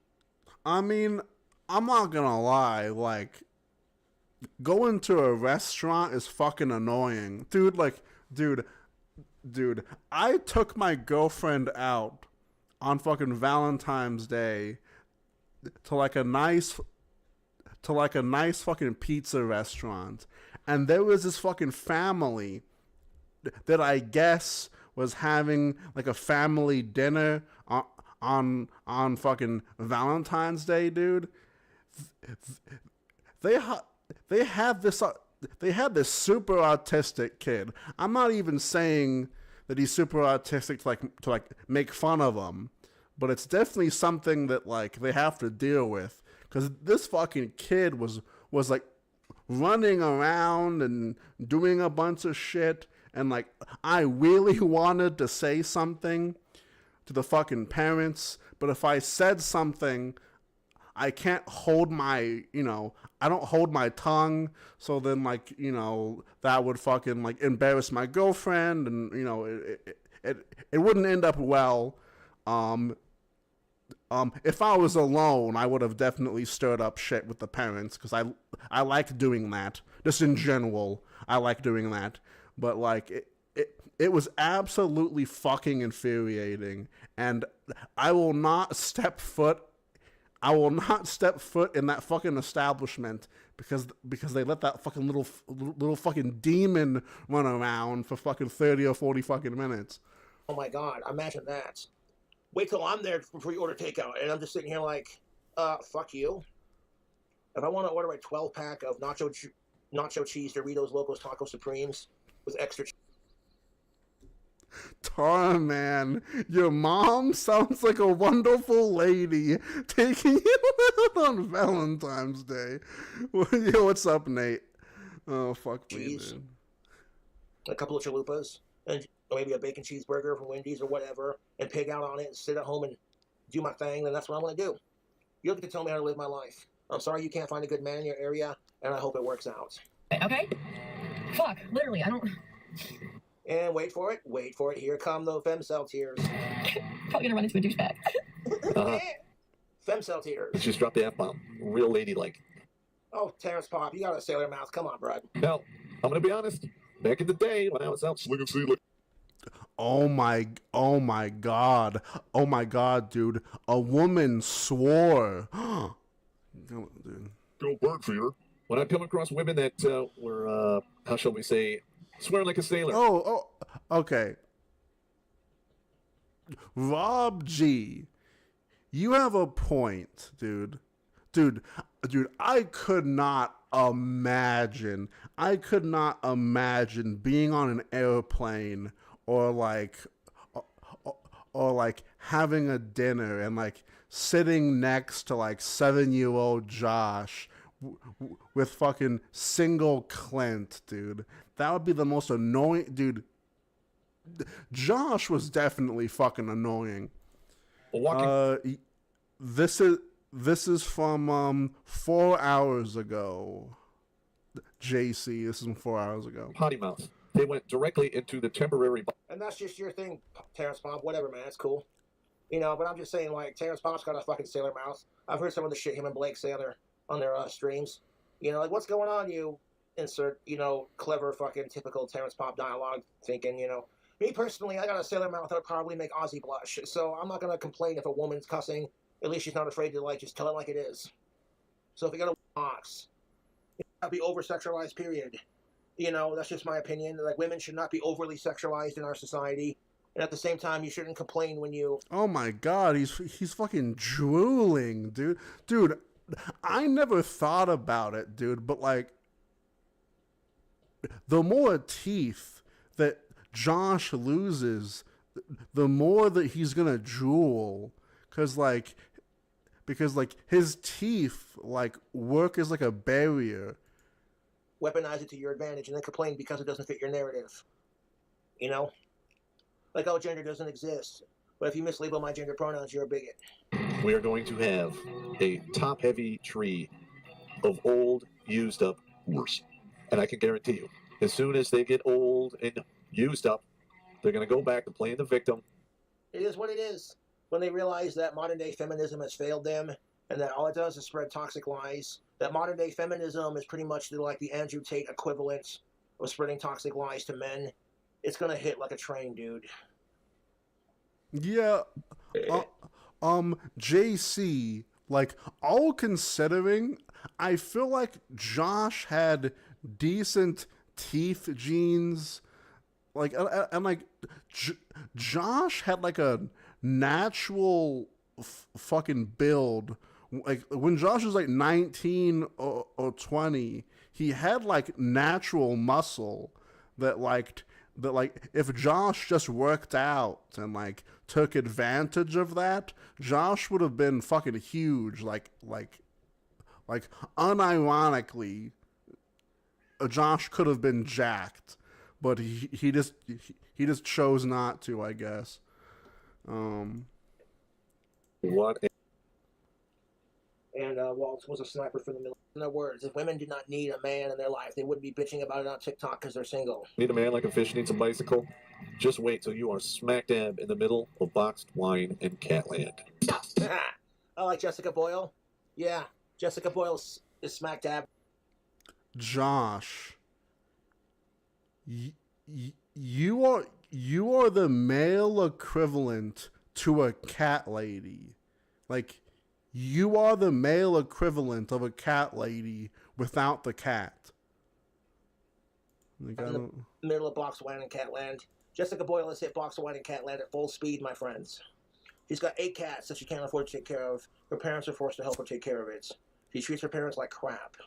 I mean, I'm not gonna lie, like, going to a restaurant is fucking annoying. Dude, I took my girlfriend out on fucking Valentine's Day to like a nice fucking pizza restaurant, and there was this fucking family that I guess was having like a family dinner on fucking Valentine's Day, dude. They had this super autistic kid. I'm not even saying that he's super autistic to like make fun of him, but it's definitely something that like they have to deal with, because this fucking kid was like running around and doing a bunch of shit, and like I really wanted to say something to the fucking parents, but if I said something, I can't hold my, I don't hold my tongue, so then, like, that would fucking, like, embarrass my girlfriend, and, it wouldn't end up well. If I was alone, I would have definitely stirred up shit with the parents, because I like doing that. Just in general, I like doing that. But, like, it was absolutely fucking infuriating, and I will not step foot in that fucking establishment because they let that fucking little fucking demon run around for fucking 30 or 40 fucking minutes. Oh my God, imagine that. Wait till I'm there before you order takeout, and I'm just sitting here like, fuck you. If I want to order a 12-pack of nacho cheese Doritos Locos Taco Supremes with extra cheese. Tara, man, your mom sounds like a wonderful lady taking you out on Valentine's Day. Yo, what's up, Nate? Oh, fuck Cheese. Me, dude. A couple of chalupas, and maybe a bacon cheeseburger from Wendy's or whatever, and pig out on it and sit at home and do my thing, then that's what I'm going to do. You don't get to tell me how to live my life. I'm sorry you can't find a good man in your area, and I hope it works out. Okay? Fuck, literally, I don't... And wait for it, here come the femcel tears. Probably gonna run into a douchebag. Femcel tears. Let's just drop the F-bomb. Real ladylike. Oh, Terrence Pop, you got a sailor mouth. Come on, bud. Now, I'm going to be honest. Back in the day when I was out slinging sea like... Oh my god, dude. A woman swore. Dude. Go bird feeder. When I come across women that were, how shall we say, swearing like a sailor. Oh, okay. Rob G, you have a point, dude. Dude, I could not imagine being on an airplane or like having a dinner and like sitting next to like 7-year-old Josh with fucking single Clint, dude. That would be the most annoying, dude. Josh was definitely fucking annoying. This is from 4 hours ago. JC, this is from 4 hours ago. Potty mouth. They went directly into the temporary... And that's just your thing, Terrence Pop. Whatever, man. It's cool. But I'm just saying, like, Terrence Pop's got a fucking sailor mouth. I've heard some of the shit him and Blake say on their streams. Like, what's going on, you insert, clever fucking typical Terrence Pop dialogue thinking, Me personally, I got a sailor mouth that would probably make Ozzy blush. So I'm not going to complain if a woman's cussing. At least she's not afraid to, like, just tell it like it is. So if you got a box, it should not be over-sexualized, period. That's just my opinion. Like, women should not be overly sexualized in our society. And at the same time, you shouldn't complain when you... Oh my god, he's fucking drooling, dude. Dude, I never thought about it, dude, but, like, the more teeth that Josh loses, the more that he's gonna drool. Because his teeth, like, work as, like, a barrier. Weaponize it to your advantage and then complain because it doesn't fit your narrative. Like, oh, gender doesn't exist. But if you mislabel my gender pronouns, you're a bigot. We are going to have a top-heavy tree of old, used-up horse. And I can guarantee you, as soon as they get old and used up, they're going to go back to playing the victim. It is what it is. When they realize that modern-day feminism has failed them and that all it does is spread toxic lies, that modern-day feminism is pretty much the Andrew Tate equivalent of spreading toxic lies to men, it's going to hit like a train, dude. Yeah. JC, like, all considering, I feel like Josh had decent teeth genes. Like, and like, Josh had, like, a natural fucking build. Like when Josh was like 19 or 20, he had like natural muscle that if Josh just worked out and like took advantage of that, Josh would have been fucking huge. Like unironically, Josh could have been jacked, but he just chose not to, I guess. What? And Walt was a sniper for the military. In other words, if women did not need a man in their life, they wouldn't be bitching about it on TikTok because they're single. Need a man like a fish needs a bicycle? Just wait till you are smack dab in the middle of boxed wine and catland. I like Jessica Boyle. Yeah, Jessica Boyle is smack dab. Josh, you are the male equivalent to a cat lady. Like, you are the male equivalent of a cat lady without the cat. Like, In the middle of box wine and catland. Jessica Boyle has hit box wine and catland at full speed, my friends. She's got 8 cats that she can't afford to take care of. Her parents are forced to help her take care of it. She treats her parents like crap.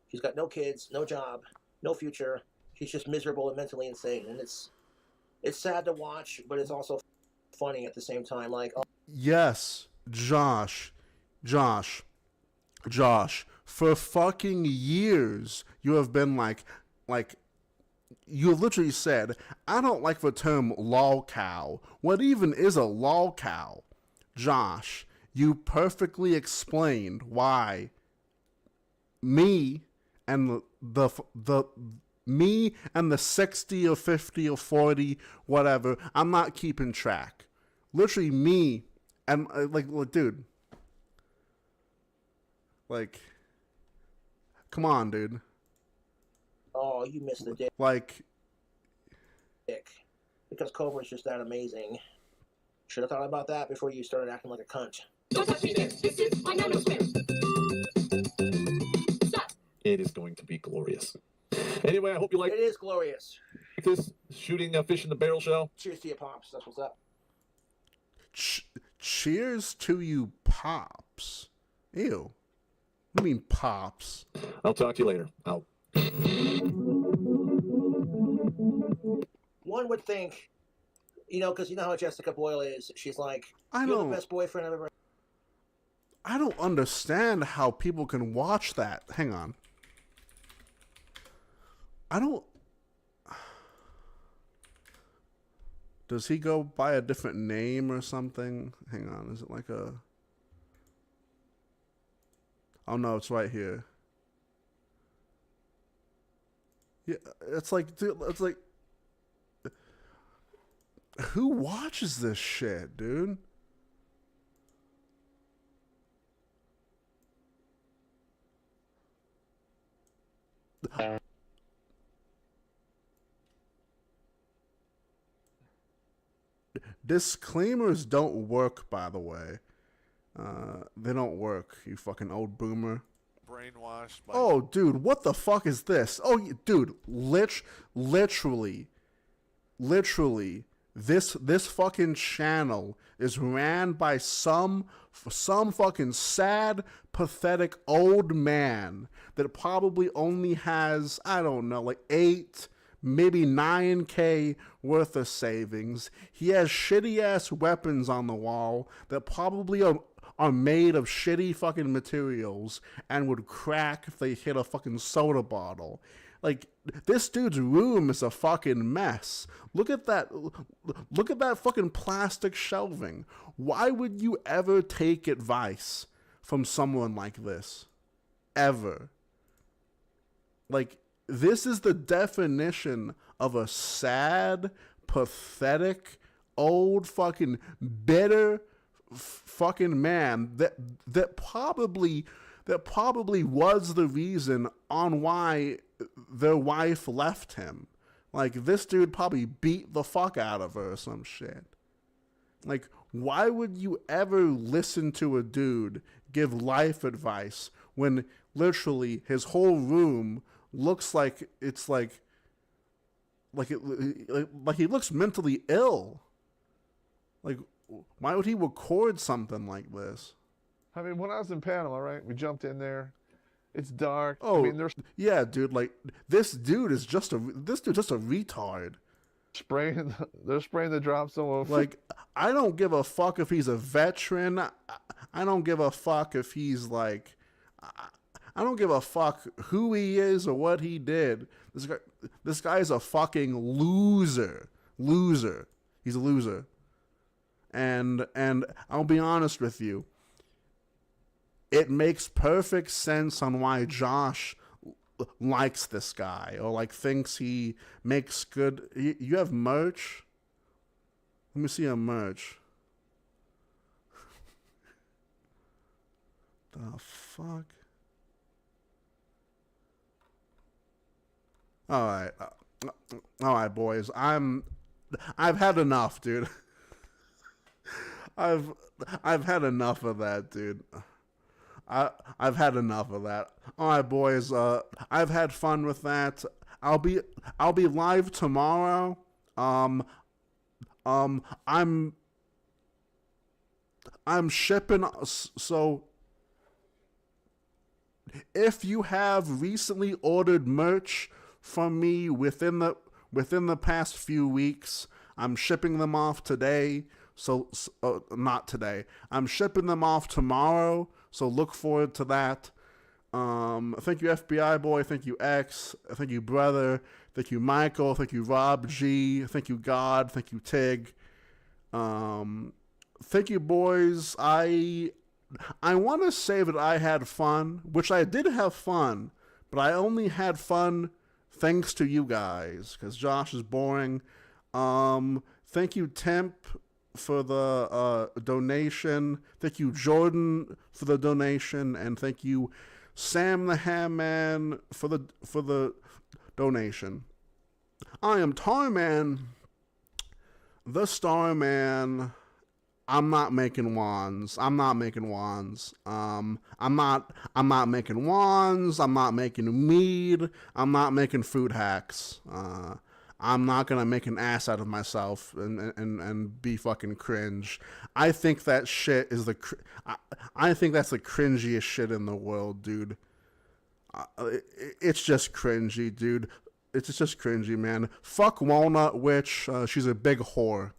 She's got no kids, no job, no future. She's just miserable and mentally insane. And it's sad to watch, but it's also funny at the same time. Like, yes, Josh, for fucking years, you have been like, you have literally said, I don't like the term lol cow. What even is a lol cow? Josh, you perfectly explained why me and me and the 60 or 50 or 40, whatever, I'm not keeping track. Literally me and, like, dude. Like, come on, dude. oh, you missed the dick. Like, Because Cobra's just that amazing. Should have thought about that before you started acting like a cunt. It is going to be glorious. Anyway, I hope you like It is glorious. this shooting a fish in the barrel show. Cheers to you, Pops. That's what's up. cheers to you, Pops. Ew. What do you mean, Pops? I'll talk to you later. Out. One would think, because you know how Jessica Boyle is. She's like, you're the best boyfriend I've ever. I don't understand how people can watch that. Hang on. I don't. Does he go by a different name or something? Hang on. Is it like a. Oh no, it's right here. Yeah, it's like, dude, it's like. Who watches this shit, dude? Disclaimers don't work, by the way. They don't work, you fucking old boomer. Brainwashed by... Oh, dude, what the fuck is this? Oh, dude, literally, this fucking channel is ran by some fucking sad, pathetic old man that probably only has, I don't know, like 8, maybe 9K worth of savings. He has shitty ass weapons on the wall that probably are made of shitty fucking materials and would crack if they hit a fucking soda bottle. Like, this dude's room is a fucking mess. Look at that fucking plastic shelving. Why would you ever take advice from someone like this? Ever. Like, this is the definition of a sad, pathetic, old fucking bitter fucking man that probably was the reason on why their wife left him. Like, this dude probably beat the fuck out of her or some shit. Like, why would you ever listen to a dude give life advice when literally his whole room looks like it's like he looks mentally ill? Like, why would he record something like this? I mean, when I was in Panama, right, we jumped in there. It's dark. Oh, I mean, there's yeah, dude. Like this dude is just a retard. they're spraying the drop zone. Like, I don't give a fuck if he's a veteran. I don't give a fuck if he's like, I don't give a fuck who he is or what he did. This guy's a fucking loser. He's a loser. And I'll be honest with you. It makes perfect sense on why Josh likes this guy or like thinks he makes good. You have merch? Let me see your merch. The fuck? All right, boys. I've had enough, dude. I've had enough of that, dude. I've had enough of that. All right, boys. I've had fun with that. I'll be live tomorrow. I'm shipping. So if you have recently ordered merch from me within the past few weeks, I'm shipping them off today. So not today. I'm shipping them off tomorrow. So look forward to that. Thank you, FBI boy. Thank you, X. Thank you, brother. Thank you, Michael. Thank you, Rob G. Thank you, God. Thank you, Tig. Thank you, boys. I want to say that I had fun, which I did have fun, but I only had fun thanks to you guys, because Josh is boring. Thank you, Temp, for the donation. Thank you, Jordan, for the donation, and thank you, Sam the Ham Man, for the donation. I am Tarman, the Starman. I'm not making wands. I'm not making wands. I'm not making wands. I'm not making mead. I'm not making food hacks. I'm not gonna make an ass out of myself and be fucking cringe. I think that shit is I think that's the cringiest shit in the world, dude. It's just cringy, dude. It's just cringy, man. Fuck Walnut Witch. She's a big whore.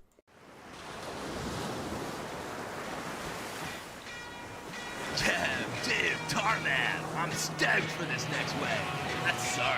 Yeah, Dave, Tarman, I'm stoked for this next wave. That's sir.